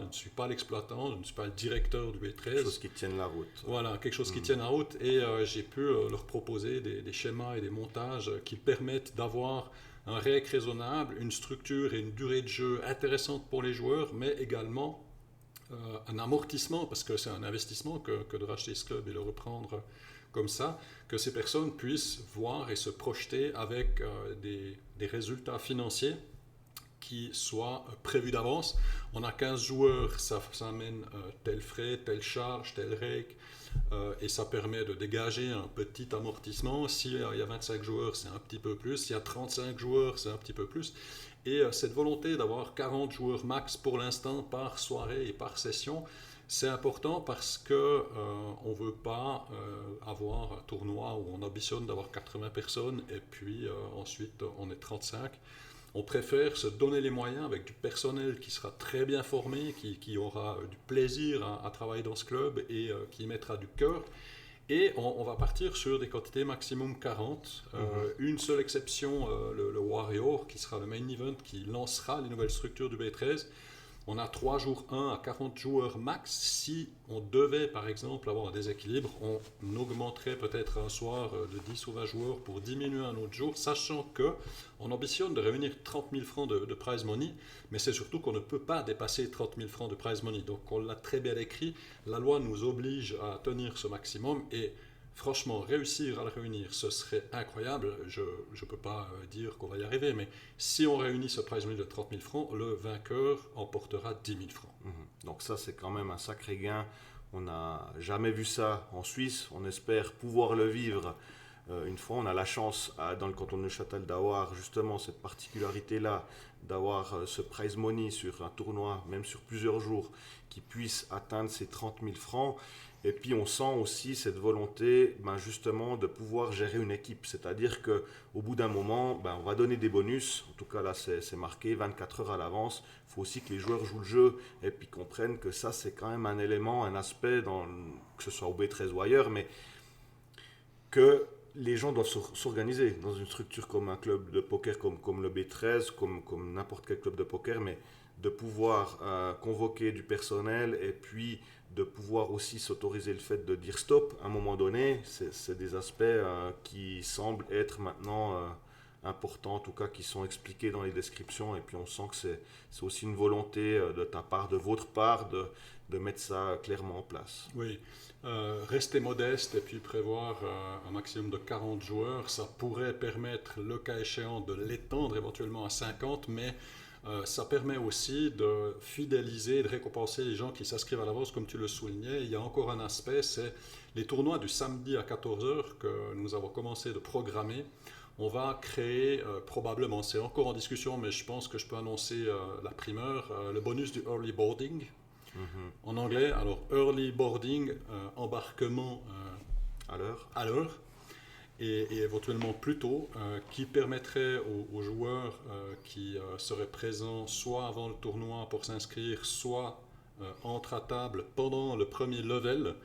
l'exploitant, je ne suis pas le directeur du B13. Quelque chose qui tienne la route. Voilà, quelque chose qui tienne la route. Et j'ai pu leur proposer des schémas et des montages qui permettent d'avoir un REC raisonnable, une structure et une durée de jeu intéressante pour les joueurs, mais également un amortissement, parce que c'est un investissement que de racheter ce club et le reprendre comme ça, que ces personnes puissent voir et se projeter avec des résultats financiers qui soient prévus d'avance. On a 15 joueurs, ça amène tel frais, telle charge, tel REC, et ça permet de dégager un petit amortissement. S'il y a 25 joueurs, c'est un petit peu plus. S'il y a 35 joueurs, c'est un petit peu plus. Et cette volonté d'avoir 40 joueurs max pour l'instant par soirée et par session, c'est important parce que on ne veut pas avoir un tournoi où on ambitionne d'avoir 80 personnes et puis ensuite on est 35. On préfère se donner les moyens avec du personnel qui sera très bien formé, qui aura du plaisir à travailler dans ce club et qui y mettra du cœur. Et on va partir sur des quantités maximum 40. Une seule exception, le Warrior, qui sera le main event, qui lancera les nouvelles structures du B13. On a 3 jours 1 à 40 joueurs max. Si on devait, par exemple, avoir un déséquilibre, on augmenterait peut-être un soir de 10 ou 20 joueurs pour diminuer un autre jour, sachant qu'on ambitionne de réunir 30 000 francs de prize money, mais c'est surtout qu'on ne peut pas dépasser 30 000 francs de prize money. Donc, on l'a très bien écrit, la loi nous oblige à tenir ce maximum et franchement, réussir à le réunir, ce serait incroyable. Je ne peux pas dire qu'on va y arriver, mais si on réunit ce prize money de 30 000 francs, le vainqueur emportera 10 000 francs. Donc ça, c'est quand même un sacré gain. On n'a jamais vu ça en Suisse. On espère pouvoir le vivre une fois. On a la chance, dans le canton de Neuchâtel, d'avoir justement cette particularité-là, d'avoir ce prize money sur un tournoi, même sur plusieurs jours, qui puisse atteindre ces 30 000 francs. Et puis on sent aussi cette volonté justement de pouvoir gérer une équipe. C'est-à-dire qu'au bout d'un moment, on va donner des bonus. En tout cas là c'est marqué 24 heures à l'avance. Il faut aussi que les joueurs jouent le jeu et puis comprennent que ça c'est quand même un élément, un aspect, que ce soit au B13 ou ailleurs, mais que les gens doivent s'organiser dans une structure comme un club de poker, comme le B13, comme n'importe quel club de poker, mais de pouvoir convoquer du personnel et puis de pouvoir aussi s'autoriser le fait de dire stop à un moment donné, c'est des aspects qui semblent être maintenant importants, en tout cas qui sont expliqués dans les descriptions, et puis on sent que c'est aussi une volonté de ta part, de votre part, de mettre ça clairement en place. Oui, rester modeste et puis prévoir un maximum de 40 joueurs, ça pourrait permettre, le cas échéant, de l'étendre éventuellement à 50, mais ça permet aussi de fidéliser, de récompenser les gens qui s'inscrivent à l'avance, comme tu le soulignais. Il y a encore un aspect, c'est les tournois du samedi à 14 heures que nous avons commencé de programmer. On va créer probablement, c'est encore en discussion, mais je pense que je peux annoncer la primeur, le bonus du early boarding. En anglais, alors early boarding, embarquement à l'heure. Et éventuellement plus tôt, qui permettrait aux joueurs qui seraient présents soit avant le tournoi pour s'inscrire, soit entre à table pendant le premier level,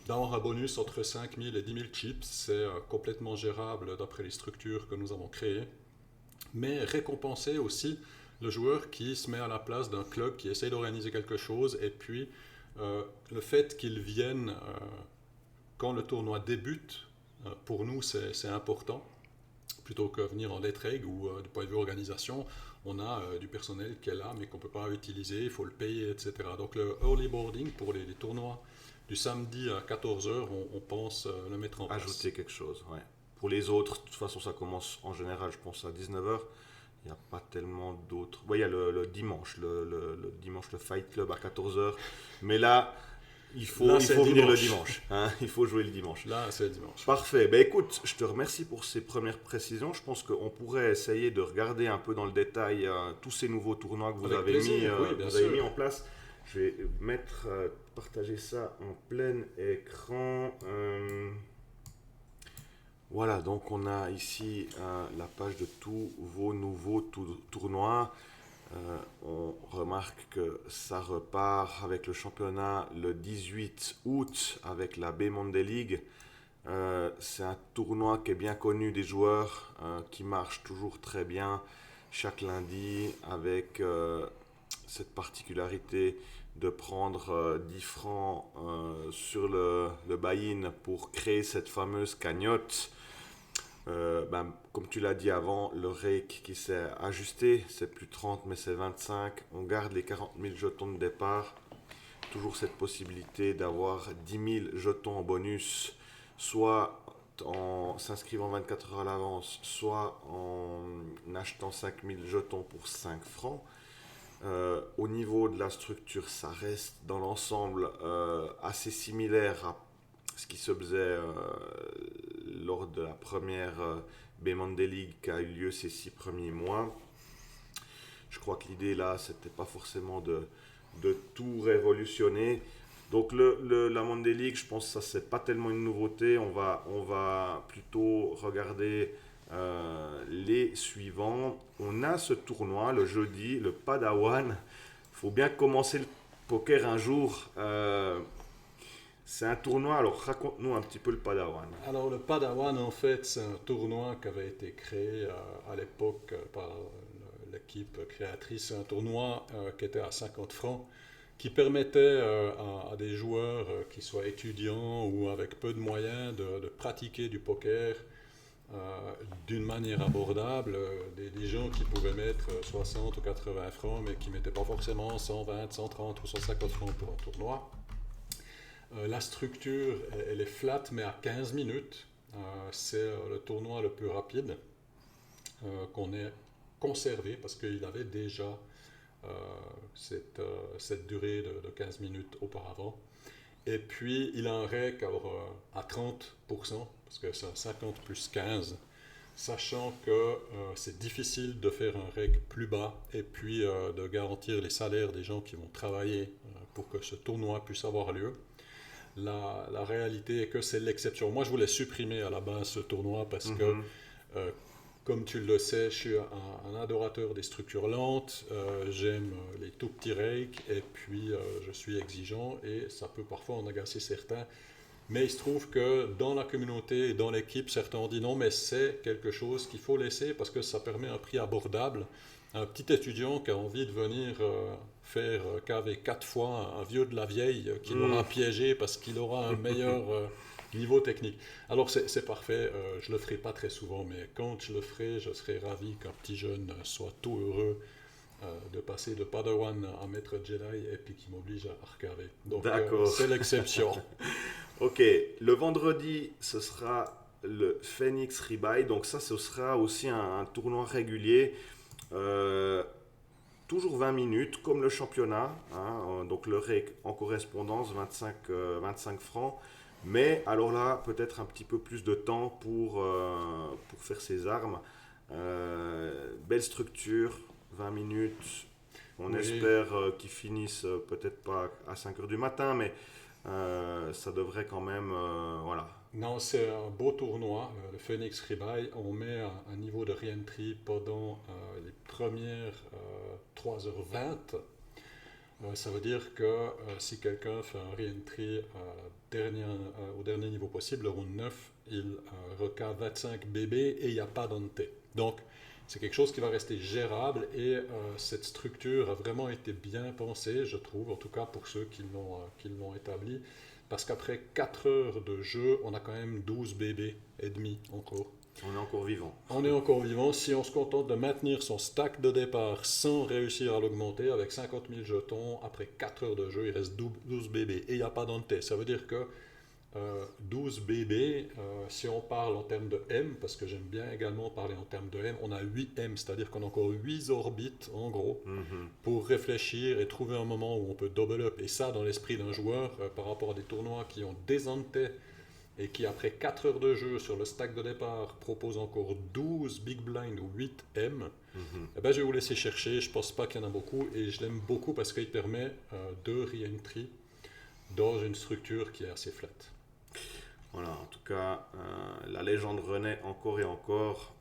d'avoir un bonus entre 5 000 et 10 000 chips. C'est complètement gérable d'après les structures que nous avons créées. Mais récompenser aussi le joueur qui se met à la place d'un club qui essaie d'organiser quelque chose, et puis le fait qu'il vienne quand le tournoi débute, pour nous, c'est important. Plutôt que venir en lettre règle ou du point de vue organisation, on a du personnel qui est là, mais qu'on ne peut pas utiliser, il faut le payer, etc. Donc le early boarding pour les tournois du samedi à 14h, on pense le mettre en place. Ajouter quelque chose, ouais. Pour les autres, de toute façon, ça commence en général, je pense, à 19h. Il n'y a pas tellement d'autres. Ouais, il y a le dimanche, le dimanche, le Fight Club à 14h. Mais là... Il faut venir le dimanche, hein, il faut jouer le dimanche. Là, c'est le dimanche. Parfait. Ben, écoute, je te remercie pour ces premières précisions. Je pense qu'on pourrait essayer de regarder un peu dans le détail tous ces nouveaux tournois que vous avez mis en place. Je vais partager ça en plein écran. Voilà, donc on a ici la page de tous vos nouveaux tournois. On remarque que ça repart avec le championnat le 18 août avec la B Monday League. C'est un tournoi qui est bien connu des joueurs, qui marche toujours très bien chaque lundi avec cette particularité de prendre 10 francs sur le buy-in pour créer cette fameuse cagnotte. Comme tu l'as dit avant, le rake qui s'est ajusté, c'est plus 30 mais c'est 25. On garde les 40 000 jetons de départ. Toujours cette possibilité d'avoir 10 000 jetons en bonus, soit en s'inscrivant 24 heures à l'avance, soit en achetant 5 000 jetons pour 5 francs. Au niveau de la structure, ça reste dans l'ensemble assez similaire à ce qui se faisait lors de la première B Monday League qui a eu lieu ces 6 premiers mois. Je crois que l'idée là, c'était pas forcément de tout révolutionner. Donc la Monday League, je pense que ça c'est pas tellement une nouveauté. On va plutôt regarder les suivants. On a ce tournoi le jeudi, le Padawan. Il faut bien commencer le poker un jour. C'est un tournoi, alors raconte-nous un petit peu le Padawan. Alors le Padawan, en fait, c'est un tournoi qui avait été créé à l'époque par l'équipe créatrice. C'est un tournoi qui était à 50 francs, qui permettait à des joueurs qui soient étudiants ou avec peu de moyens de pratiquer du poker d'une manière abordable. Des gens qui pouvaient mettre 60 ou 80 francs, mais qui ne mettaient pas forcément 120, 130 ou 150 francs pour un tournoi. La structure, elle est flat, mais à 15 minutes. C'est le tournoi le plus rapide qu'on ait conservé parce qu'il avait déjà cette durée de 15 minutes auparavant. Et puis, il a un rake à 30%, parce que c'est un 50 plus 15, sachant que c'est difficile de faire un rake plus bas et puis de garantir les salaires des gens qui vont travailler pour que ce tournoi puisse avoir lieu. La réalité est que c'est l'exception. Moi, je voulais supprimer à la base ce tournoi parce que, comme tu le sais, je suis un adorateur des structures lentes. J'aime les tout petits rakes et puis je suis exigeant et ça peut parfois en agacer certains. Mais il se trouve que dans la communauté et dans l'équipe, certains ont dit non, mais c'est quelque chose qu'il faut laisser parce que ça permet un prix abordable. Un petit étudiant qui a envie de venir faire caver 4 fois un vieux de la vieille qui l'aura piégé parce qu'il aura un meilleur niveau technique. Alors c'est parfait, je ne le ferai pas très souvent, mais quand je le ferai, je serai ravi qu'un petit jeune soit tout heureux de passer de Padawan à Maître Jedi et puis qui m'oblige à recaver. Donc c'est l'exception. Ok, le vendredi, ce sera le Phoenix Rebuy. Donc ça, ce sera aussi un tournoi régulier. Toujours 20 minutes, comme le championnat. Donc le rake en correspondance, 25 francs. Mais alors là, peut-être un petit peu plus de temps pour faire ses armes. Belle structure, 20 minutes. On espère qu'ils finissent peut-être pas à 5 heures du matin, mais ça devrait quand même, voilà. Non, c'est un beau tournoi, le Phoenix Rebuy. On met un niveau de re-entry pendant les premières 3h20. Ça veut dire que si quelqu'un fait un re-entry au dernier niveau possible, le round 9, il recave 25 bébés et il n'y a pas d'ante. Donc, c'est quelque chose qui va rester gérable et cette structure a vraiment été bien pensée, je trouve, en tout cas pour ceux qui l'ont établie. Parce qu'après 4 heures de jeu, on a quand même 12 bébés et demi encore. On est encore vivant. On est encore vivant. Si on se contente de maintenir son stack de départ sans réussir à l'augmenter, avec 50 000 jetons, après 4 heures de jeu, il reste 12 bébés. Et il n'y a pas d'ante. Ça veut dire que 12 bébés, si on parle en termes de M, parce que j'aime bien également parler en termes de M, on a 8 M, c'est-à-dire qu'on a encore 8 orbites en gros pour réfléchir et trouver un moment où on peut double up. Et ça, dans l'esprit d'un joueur, par rapport à des tournois qui ont des antés et qui, après 4 heures de jeu sur le stack de départ, proposent encore 12 big blind ou 8 M, eh ben, je vais vous laisser chercher. Je ne pense pas qu'il y en a beaucoup et je l'aime beaucoup parce qu'il permet de re-entry dans une structure qui est assez flat. Voilà, en tout cas, la légende renaît encore et encore.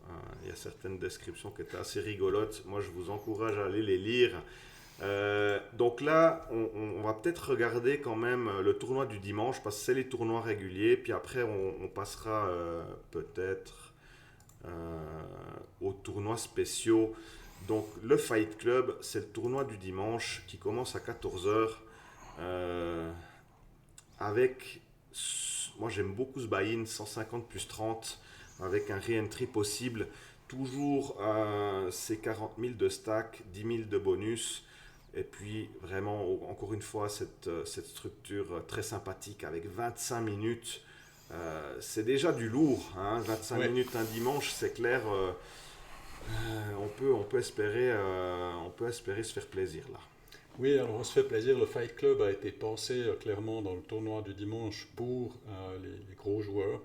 Il y a certaines descriptions qui étaient assez rigolotes. Moi, je vous encourage à aller les lire. Donc là, on va peut-être regarder quand même le tournoi du dimanche parce que c'est les tournois réguliers. Puis après, on passera peut-être aux tournois spéciaux. Donc le Fight Club, c'est le tournoi du dimanche qui commence à 14 heures avec, moi j'aime beaucoup ce buy-in 150 plus 30 avec un re-entry possible. Toujours c'est 40 000 de stack, 10 000 de bonus. Et puis vraiment, encore une fois, cette structure très sympathique avec 25 minutes. C'est déjà du lourd, hein, 25 Oui. minutes un dimanche, c'est clair. On peut espérer se faire plaisir là. Oui, alors on se fait plaisir. Le Fight Club a été pensé clairement dans le tournoi du dimanche pour les gros joueurs.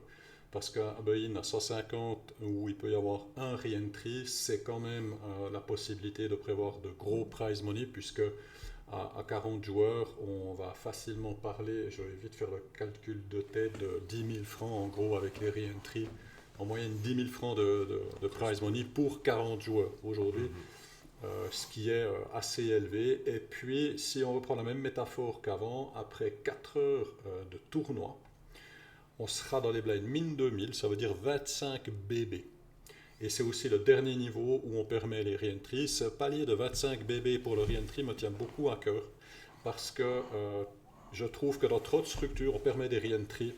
Parce qu'à Buy-in à 150, où il peut y avoir un re-entry, c'est quand même la possibilité de prévoir de gros prize money, puisque à 40 joueurs, on va facilement parler, je vais vite faire le calcul de tête, de 10 000 francs en gros avec les re-entry. En moyenne 10 000 francs de prize money pour 40 joueurs aujourd'hui. Ce qui est assez élevé. Et puis, si on reprend la même métaphore qu'avant, après 4 heures de tournoi, on sera dans les blinds mine 2000, ça veut dire 25 BB. Et c'est aussi le dernier niveau où on permet les re-entries. Ce palier de 25 BB pour le re-entry me tient beaucoup à cœur parce que je trouve que dans trop de structures, on permet des re-entries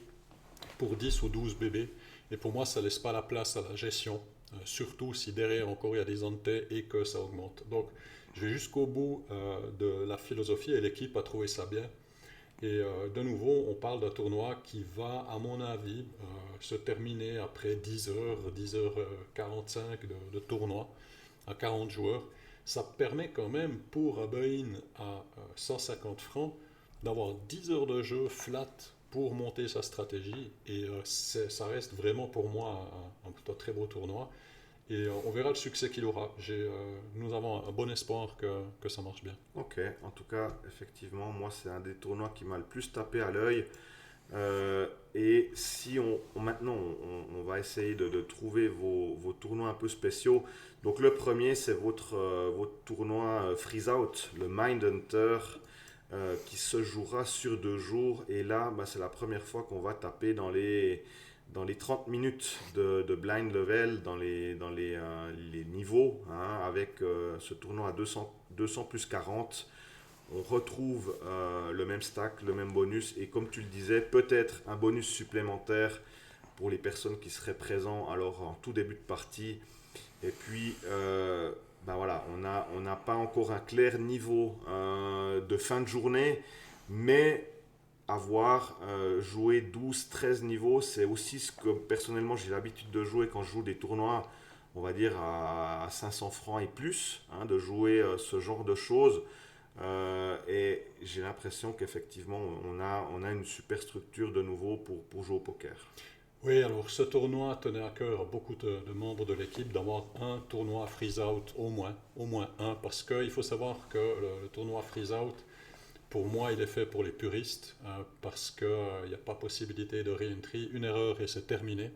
pour 10 ou 12 BB. Et pour moi, ça ne laisse pas la place à la gestion, surtout si derrière encore il y a des entités et que ça augmente. Donc, je vais jusqu'au bout de la philosophie et l'équipe a trouvé ça bien. Et de nouveau, on parle d'un tournoi qui va, à mon avis, se terminer après 10 heures, 10h45 de tournoi à 40 joueurs. Ça permet quand même pour un buy-in à 150 francs d'avoir 10 heures de jeu flat pour monter sa stratégie. Et ça reste vraiment pour moi un très beau tournoi. Et on verra le succès qu'il aura. Nous avons un bon espoir que ça marche bien. Ok, en tout cas, effectivement, moi c'est un des tournois qui m'a le plus tapé à l'œil. Et si maintenant on va essayer de trouver vos tournois un peu spéciaux. Donc le premier c'est votre tournoi Freeze Out, le Mindhunter, qui se jouera sur 2 jours. Et là, bah, c'est la première fois qu'on va taper dans les 30 minutes de blind level, les niveaux, hein, avec ce tournoi à 200 plus 40. On retrouve le même stack, le même bonus, et comme tu le disais, peut-être un bonus supplémentaire pour les personnes qui seraient présentes alors en tout début de partie. Et puis, ben voilà, on n'a pas encore un clair niveau de fin de journée, mais avoir joué 12-13 niveaux, c'est aussi ce que personnellement j'ai l'habitude de jouer quand je joue des tournois, on va dire à 500 francs et plus, hein, de jouer ce genre de choses. Et j'ai l'impression qu'effectivement, on a une super structure de nouveau pour jouer au poker. Oui, alors ce tournoi tenait à cœur à beaucoup de membres de l'équipe d'avoir un tournoi freeze out au moins un, parce qu'il faut savoir que le tournoi freeze out, pour moi, il est fait pour les puristes, parce qu'il n'y a pas possibilité de re-entry, une erreur et c'est terminé.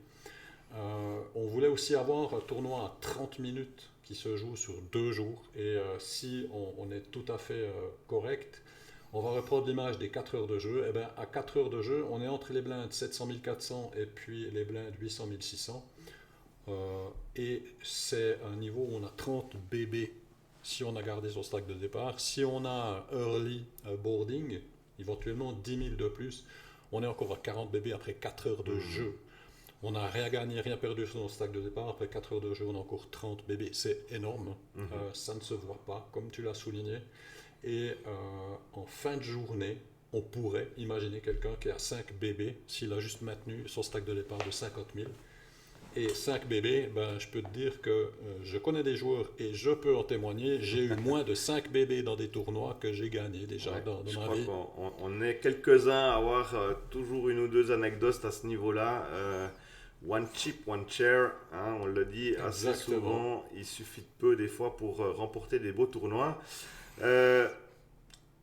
On voulait aussi avoir un tournoi à 30 minutes qui se joue sur 2 jours, et si on est tout à fait correct, on va reprendre l'image des 4 heures de jeu. Et bien, à 4 heures de jeu, on est entre les blindes 700 400 et puis les blindes 800 600. Et c'est un niveau où on a 30 BB si on a gardé son stack de départ. Si on a un early boarding, éventuellement 10 000 de plus, on est encore à 40 BB après 4 heures de jeu. On n'a rien gagné, rien perdu sur notre stack de départ. Après 4 heures de jeu, on a encore 30 BB. C'est énorme. Ça ne se voit pas, comme tu l'as souligné. Et en fin de journée, on pourrait imaginer quelqu'un qui a 5 BB s'il a juste maintenu son stack de départ de 50 000. Et 5 BB, ben, je peux te dire que je connais des joueurs et je peux en témoigner. J'ai eu moins de 5 BB dans des tournois que j'ai gagné déjà Ouais, dans je ma crois vie. qu'on est quelques-uns à avoir toujours une ou deux anecdotes à ce niveau-là. One chip, one chair, hein, on le dit assez Exactement. souvent. Il suffit de peu des fois pour remporter des beaux tournois. Euh,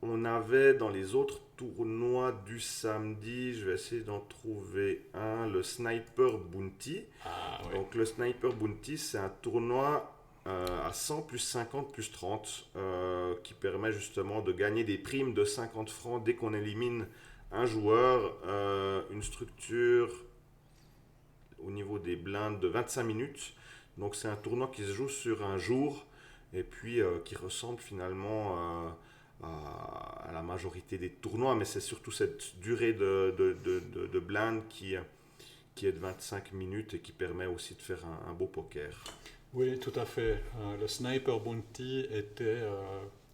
on avait dans les autres tournoi du samedi, je vais essayer d'en trouver un, le Sniper Bounty. Ah, oui. Donc le Sniper Bounty, c'est un tournoi à 100 plus 50 plus 30 qui permet justement de gagner des primes de 50 francs dès qu'on élimine un joueur, une structure au niveau des blindes de 25 minutes. Donc c'est un tournoi qui se joue sur un jour et puis qui ressemble finalement à la majorité des tournois, mais c'est surtout cette durée de blindes qui est de 25 minutes et qui permet aussi de faire un beau poker. Oui, tout à fait. Le Sniper Bounty était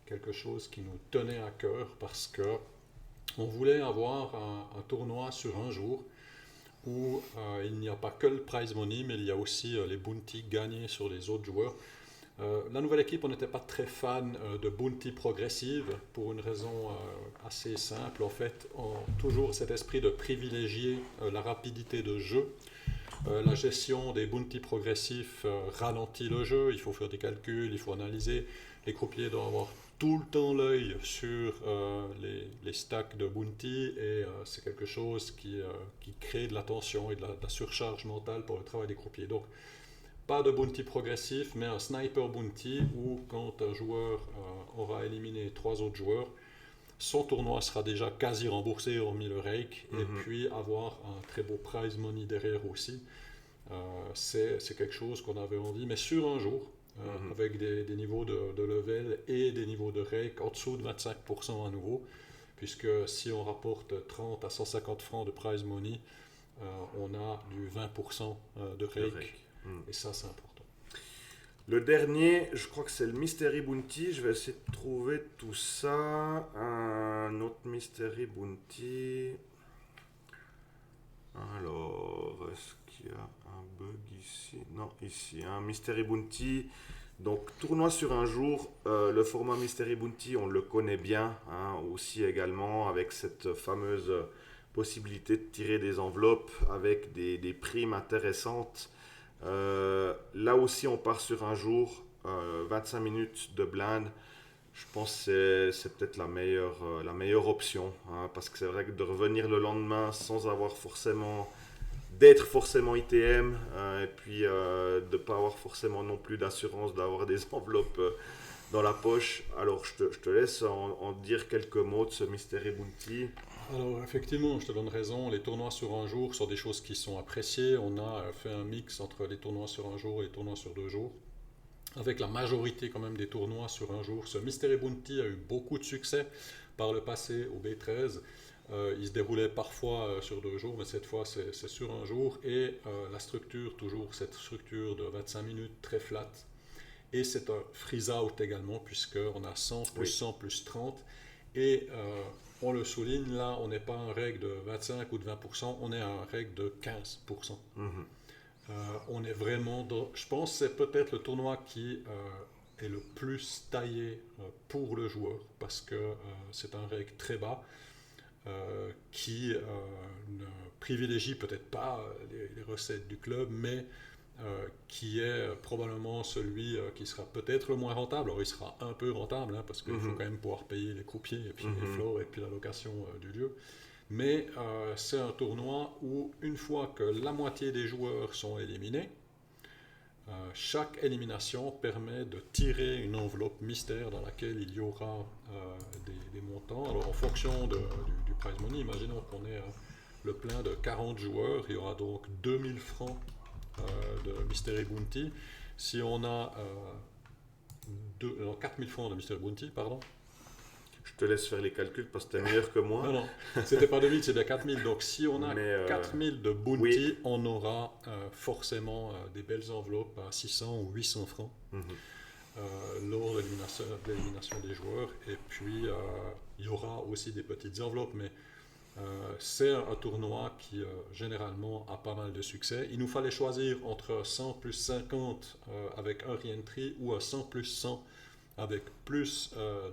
quelque chose qui nous tenait à cœur parce que on voulait avoir un tournoi sur un jour où il n'y a pas que le prize money, mais il y a aussi les bounties gagnés sur les autres joueurs. La nouvelle équipe, on n'était pas très fan de bounty progressive pour une raison assez simple. En fait, toujours cet esprit de privilégier la rapidité de jeu. La gestion des bounty progressifs ralentit le jeu, il faut faire des calculs, il faut analyser. Les croupiers doivent avoir tout le temps l'œil sur les stacks de bounty et c'est quelque chose qui crée de la tension et de la surcharge mentale pour le travail des croupiers. Donc, pas de bounty progressif, mais un sniper bounty où quand un joueur aura éliminé 3 autres joueurs, son tournoi sera déjà quasi remboursé hormis le rake et puis avoir un très beau prize money derrière aussi. C'est quelque chose qu'on avait envie, mais sur un jour, avec des niveaux de level et des niveaux de rake en dessous de 25% à nouveau, puisque si on rapporte 30 à 150 francs de prize money, on a du 20% de rake. Et ça, c'est important. Le dernier, je crois que c'est le Mystery Bounty. Je vais essayer de trouver tout ça. Un autre Mystery Bounty. Alors, est-ce qu'il y a un bug ici? Non, ici. Un Mystery Bounty. Donc, tournoi sur un jour. Le format Mystery Bounty, on le connaît bien. Aussi également avec cette fameuse possibilité de tirer des enveloppes avec des primes intéressantes. Là aussi, on part sur un jour, 25 minutes de blind. Je pense que c'est peut-être la meilleure option. Parce que c'est vrai que de revenir le lendemain sans avoir d'être forcément ITM, et puis de ne pas avoir forcément non plus d'assurance d'avoir des enveloppes dans la poche. Alors, je te laisse en dire quelques mots de ce Mystery Bounty. Alors effectivement, je te donne raison, les tournois sur un jour sont des choses qui sont appréciées. On a fait un mix entre les tournois sur un jour et les tournois sur 2 jours. Avec la majorité quand même des tournois sur un jour. Ce Mystery Bounty a eu beaucoup de succès par le passé au B13. Il se déroulait parfois sur 2 jours, mais cette fois c'est sur un jour. Et la structure, toujours cette structure de 25 minutes très flat. Et c'est un freeze out également, puisqu'on a 100 plus 100 plus 30. Et on le souligne, là, on n'est pas un règle de 25 ou de 20%, on est à un règle de 15%. On est vraiment je pense que c'est peut-être le tournoi qui est le plus taillé pour le joueur, parce que c'est un règle très bas qui ne privilégie peut-être pas les recettes du club, mais qui est probablement celui qui sera peut-être le moins rentable. Alors il sera un peu rentable, parce qu'il faut quand même pouvoir payer les croupiers et puis les floors et puis la location du lieu. Mais c'est un tournoi où une fois que la moitié des joueurs sont éliminés, chaque élimination permet de tirer une enveloppe mystère dans laquelle il y aura des montants. Alors en fonction du prize money, imaginons qu'on ait le plein de 40 joueurs, il y aura donc 2000 francs de Mystery Bounty. Si on a 4000 francs de Mystery Bounty, pardon. Je te laisse faire les calculs parce que tu es meilleur que moi. Non, c'était pas 2000, c'est bien 4000. Donc si on a 4000 de Bounty, on aura forcément des belles enveloppes à 600 ou 800 francs lors de l'élimination des joueurs. Et puis il y aura aussi des petites enveloppes, mais c'est un tournoi qui généralement a pas mal de succès. Il nous fallait choisir entre 100 plus 50 avec un re-entry ou un 100 plus 100 avec plus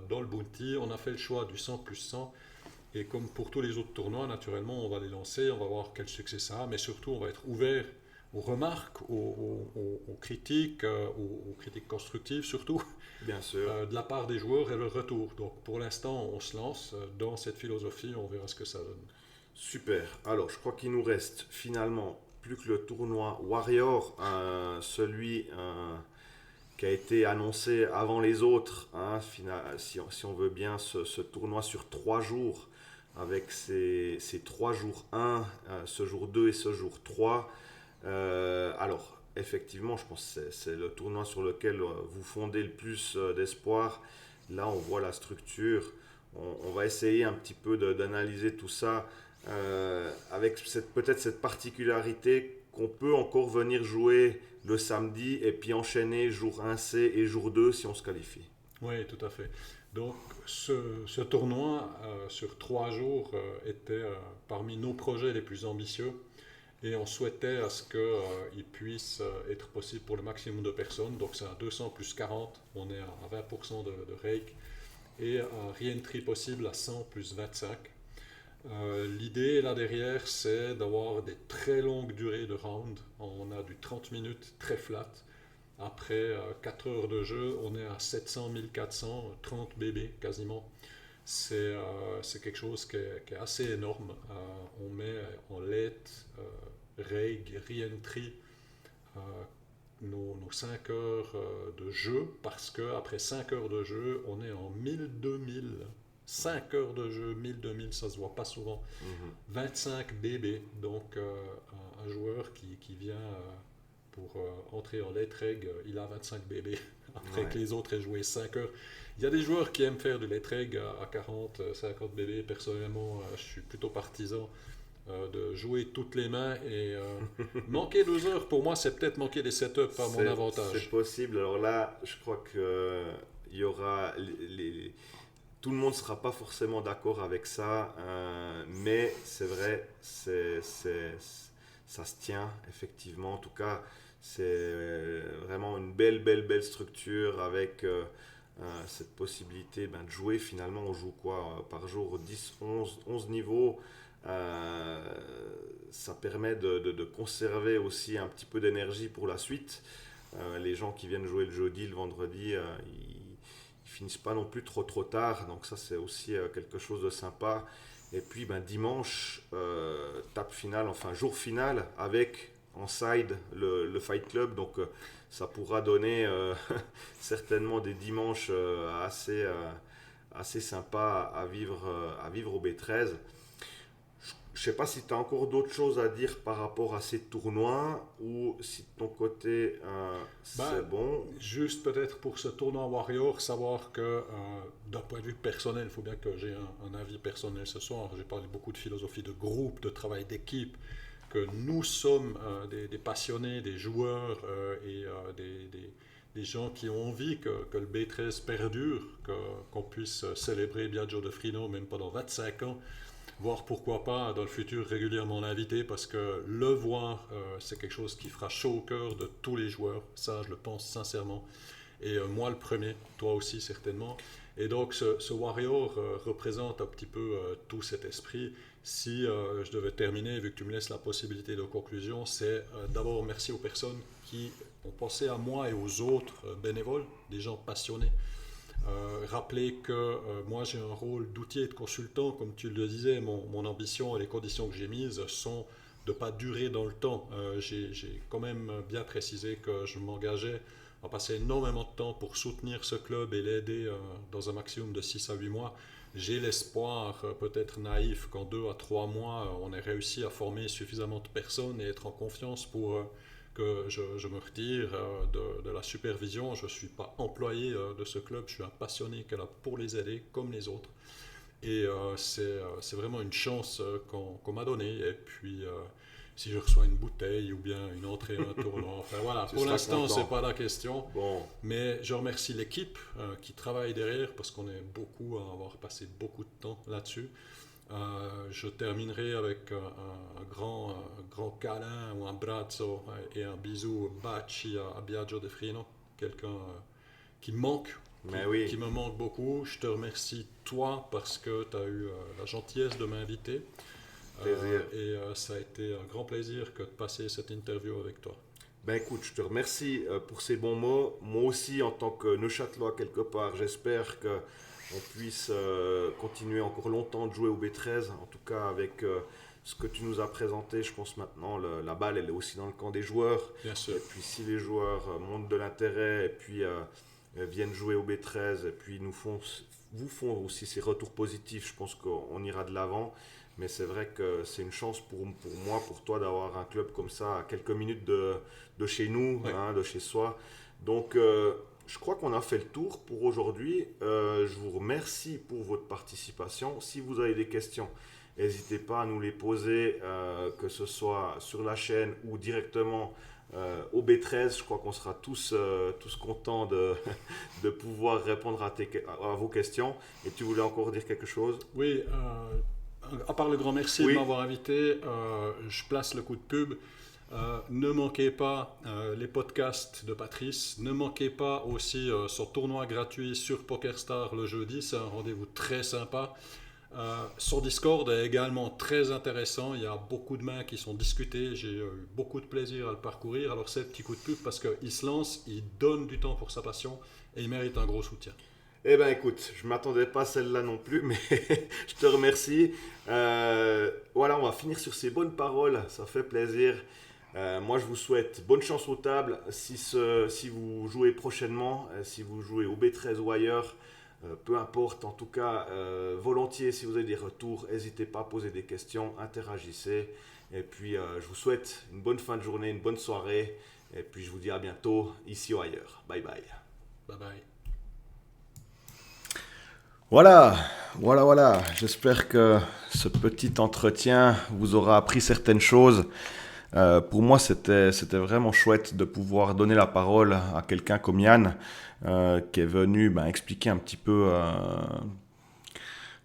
dans le bounty. On a fait le choix du 100 plus 100 et comme pour tous les autres tournois, naturellement on va les lancer, on va voir quel succès ça a, mais surtout on va être ouvert aux remarques, aux critiques, aux critiques constructives surtout, Bien sûr. de la part des joueurs et le retour. Donc pour l'instant, on se lance dans cette philosophie, on verra ce que ça donne. Super. Alors, je crois qu'il nous reste finalement plus que le tournoi Warrior, celui qui a été annoncé avant les autres, hein, si on veut bien, ce tournoi sur 3 jours, avec ces 3 jours 1, ce jour 2 et ce jour 3. Alors, effectivement, je pense que c'est le tournoi sur lequel vous fondez le plus d'espoir. Là, on voit la structure. On va essayer un petit peu d'analyser tout ça avec peut-être cette particularité qu'on peut encore venir jouer le samedi et puis enchaîner jour 1C et jour 2 si on se qualifie. Oui, tout à fait. Donc ce tournoi sur 3 jours était parmi nos projets les plus ambitieux. Et on souhaitait à ce qu'il puisse être possible pour le maximum de personnes. Donc c'est un 200 plus 40, on est à 20% de rake. Et un re-entry possible à 100 plus 25. L'idée là derrière, c'est d'avoir des très longues durées de round. On a du 30 minutes très flat. Après 4 heures de jeu, on est à 700, 1400, 30 BB quasiment. C'est quelque chose qui est assez énorme. On met en late, reg, re-entry nos 5 heures de jeu parce qu'après 5 heures de jeu, on est en 1000-2000. 5 heures de jeu, 1000-2000, ça se voit pas souvent. 25 BB, donc un joueur qui vient pour entrer en late reg, il a 25 BB après que les autres aient joué 5 heures. Il y a des joueurs qui aiment faire du late reg à 40, 50 BB. Personnellement, je suis plutôt partisan de jouer toutes les mains et manquer 2 heures, pour moi, c'est peut-être manquer des setups à mon avantage. C'est possible. Alors là, je crois que il y aura tout le monde ne sera pas forcément d'accord avec ça, mais c'est vrai, ça se tient effectivement. En tout cas, c'est vraiment une belle structure avec cette possibilité de jouer. Finalement, on joue quoi par jour 10, 11 niveaux. Ça permet de conserver aussi un petit peu d'énergie pour la suite. Les gens qui viennent jouer le jeudi, le vendredi, ils finissent pas non plus trop tard, donc ça c'est aussi quelque chose de sympa. Et puis dimanche, tape finale, enfin jour final avec en side le Fight Club, donc ça pourra donner certainement des dimanches assez sympas à vivre au B13. Je ne sais pas si tu as encore d'autres choses à dire par rapport à ces tournois ou si de ton côté c'est bon. Juste peut-être pour ce tournoi Warrior, savoir que d'un point de vue personnel, il faut bien que j'ai un avis personnel ce soir. J'ai parlé beaucoup de philosophie de groupe, de travail d'équipe, que nous sommes des passionnés, des joueurs et des gens qui ont envie que le B13 perdure, qu'on puisse célébrer Biagio de Frino même pendant 25 ans. Voir pourquoi pas dans le futur régulièrement l'inviter parce que le voir, c'est quelque chose qui fera chaud au cœur de tous les joueurs. Ça, je le pense sincèrement. Et moi, le premier, toi aussi certainement. Et donc, ce Warrior représente un petit peu tout cet esprit. Si je devais terminer, vu que tu me laisses la possibilité de conclusion, c'est d'abord merci aux personnes qui ont pensé à moi et aux autres bénévoles, des gens passionnés. Rappeler que moi j'ai un rôle d'outier et de consultant, comme tu le disais, mon ambition et les conditions que j'ai mises sont de ne pas durer dans le temps. J'ai quand même bien précisé que je m'engageais à passer énormément de temps pour soutenir ce club et l'aider dans un maximum de 6 à 8 mois. J'ai l'espoir, peut-être naïf, qu'en 2 à 3 mois, on ait réussi à former suffisamment de personnes et être en confiance pour que je me retire de la supervision. Je ne suis pas employé de ce club, je suis un passionné qui est là pour les aider comme les autres. Et c'est vraiment une chance qu'on m'a donnée. Et puis, si je reçois une bouteille ou bien une entrée à un tournoi, enfin voilà, pour l'instant, ce n'est pas la question. Bon. Mais je remercie l'équipe qui travaille derrière parce qu'on est beaucoup à avoir passé beaucoup de temps là-dessus. Je terminerai avec un grand câlin ou un braccio et un bisou baci à Biagio de Frino, quelqu'un qui me manque, qui me manque beaucoup. Je te remercie toi parce que tu as eu la gentillesse de m'inviter. plaisir. Ça a été un grand plaisir que de passer cette interview avec toi. Ben écoute, je te remercie pour ces bons mots. Moi aussi, en tant que Neuchâtelois quelque part, j'espère qu'on puisse continuer encore longtemps de jouer au B13. En tout cas, avec ce que tu nous as présenté, je pense maintenant, la balle, elle est aussi dans le camp des joueurs. Bien sûr. Et puis si les joueurs montrent de l'intérêt et puis viennent jouer au B13 et puis vous font aussi ces retours positifs, je pense qu'on ira de l'avant. Mais c'est vrai que c'est une chance pour moi, pour toi, d'avoir un club comme ça à quelques minutes de chez nous, Ouais. de chez soi. Donc, je crois qu'on a fait le tour pour aujourd'hui. Je vous remercie pour votre participation. Si vous avez des questions, n'hésitez pas à nous les poser, que ce soit sur la chaîne ou directement au B13. Je crois qu'on sera tous contents de pouvoir répondre à vos questions. Et tu voulais encore dire quelque chose? Oui, à part le grand merci Oui. de m'avoir invité, je place le coup de pub. Ne manquez pas les podcasts de Patrice. Ne manquez pas aussi son tournoi gratuit sur PokerStar le jeudi. C'est un rendez-vous très sympa. Son Discord est également très intéressant. Il y a beaucoup de mains qui sont discutées. J'ai eu beaucoup de plaisir à le parcourir. Alors c'est un petit coup de pub parce qu'il se lance, il donne du temps pour sa passion et il mérite un gros soutien. Eh ben écoute, je ne m'attendais pas à celle-là non plus, mais je te remercie. Voilà, on va finir sur ces bonnes paroles, ça fait plaisir. Moi, je vous souhaite bonne chance aux tables. Si vous jouez prochainement, si vous jouez au B13 ou ailleurs, peu importe, en tout cas, volontiers, si vous avez des retours, n'hésitez pas à poser des questions, interagissez. Et puis, je vous souhaite une bonne fin de journée, une bonne soirée. Et puis, je vous dis à bientôt, ici ou ailleurs. Bye bye. Bye bye. Voilà. J'espère que ce petit entretien vous aura appris certaines choses. Pour moi, c'était vraiment chouette de pouvoir donner la parole à quelqu'un comme Yann, qui est venu expliquer un petit peu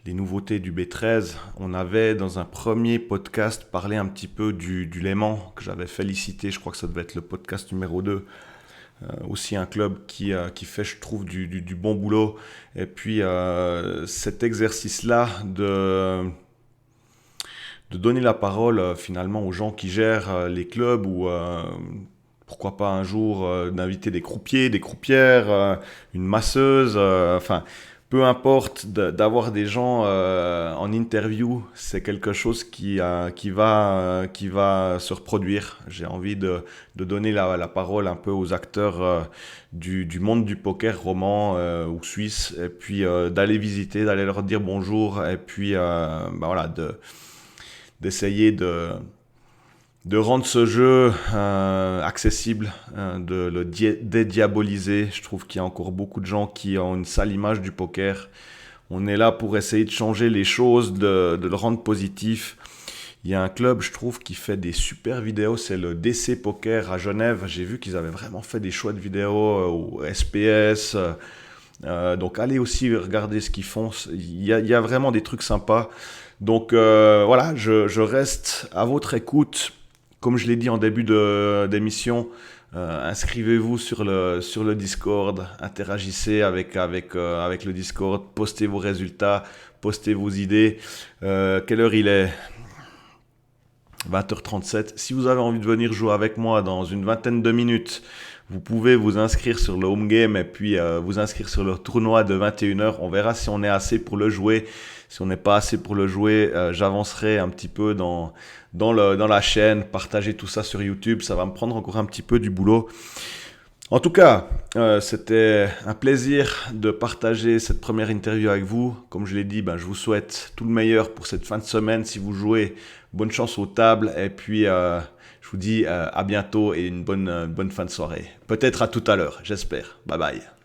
les nouveautés du B13. On avait dans un premier podcast parlé un petit peu du Léman, que j'avais félicité, je crois que ça devait être le podcast numéro 2. Aussi un club qui fait, je trouve, du bon boulot. Et puis cet exercice-là de donner la parole finalement aux gens qui gèrent les clubs ou pourquoi pas un jour d'inviter des croupiers, des croupières, une masseuse, enfin peu importe d'avoir des gens en interview, c'est quelque chose qui va se reproduire. J'ai envie de donner la parole un peu aux acteurs du monde du poker roman ou suisse et puis d'aller visiter, d'aller leur dire bonjour et puis voilà, d'essayer de rendre ce jeu accessible, de le dédiaboliser. Je trouve qu'il y a encore beaucoup de gens qui ont une sale image du poker. On est là pour essayer de changer les choses, de le rendre positif. Il y a un club, je trouve, qui fait des super vidéos, c'est le DC Poker à Genève. J'ai vu qu'ils avaient vraiment fait des chouettes vidéos au SPS. Donc allez aussi regarder ce qu'ils font. Il y a vraiment des trucs sympas. Donc voilà, je reste à votre écoute. Comme je l'ai dit en début d'émission, inscrivez-vous sur le Discord, interagissez avec le Discord, postez vos résultats, postez vos idées. Quelle heure il est ? 20h37. Si vous avez envie de venir jouer avec moi dans une vingtaine de minutes, vous pouvez vous inscrire sur le home game et puis vous inscrire sur le tournoi de 21h. On verra si on est assez pour le jouer. Si on n'est pas assez pour le jouer, j'avancerai un petit peu dans la chaîne, partager tout ça sur YouTube. Ça va me prendre encore un petit peu du boulot. En tout cas, c'était un plaisir de partager cette première interview avec vous. Comme je l'ai dit, je vous souhaite tout le meilleur pour cette fin de semaine. Si vous jouez, bonne chance aux tables. Et puis, je vous dis à bientôt et une bonne fin de soirée. Peut-être à tout à l'heure, j'espère. Bye bye.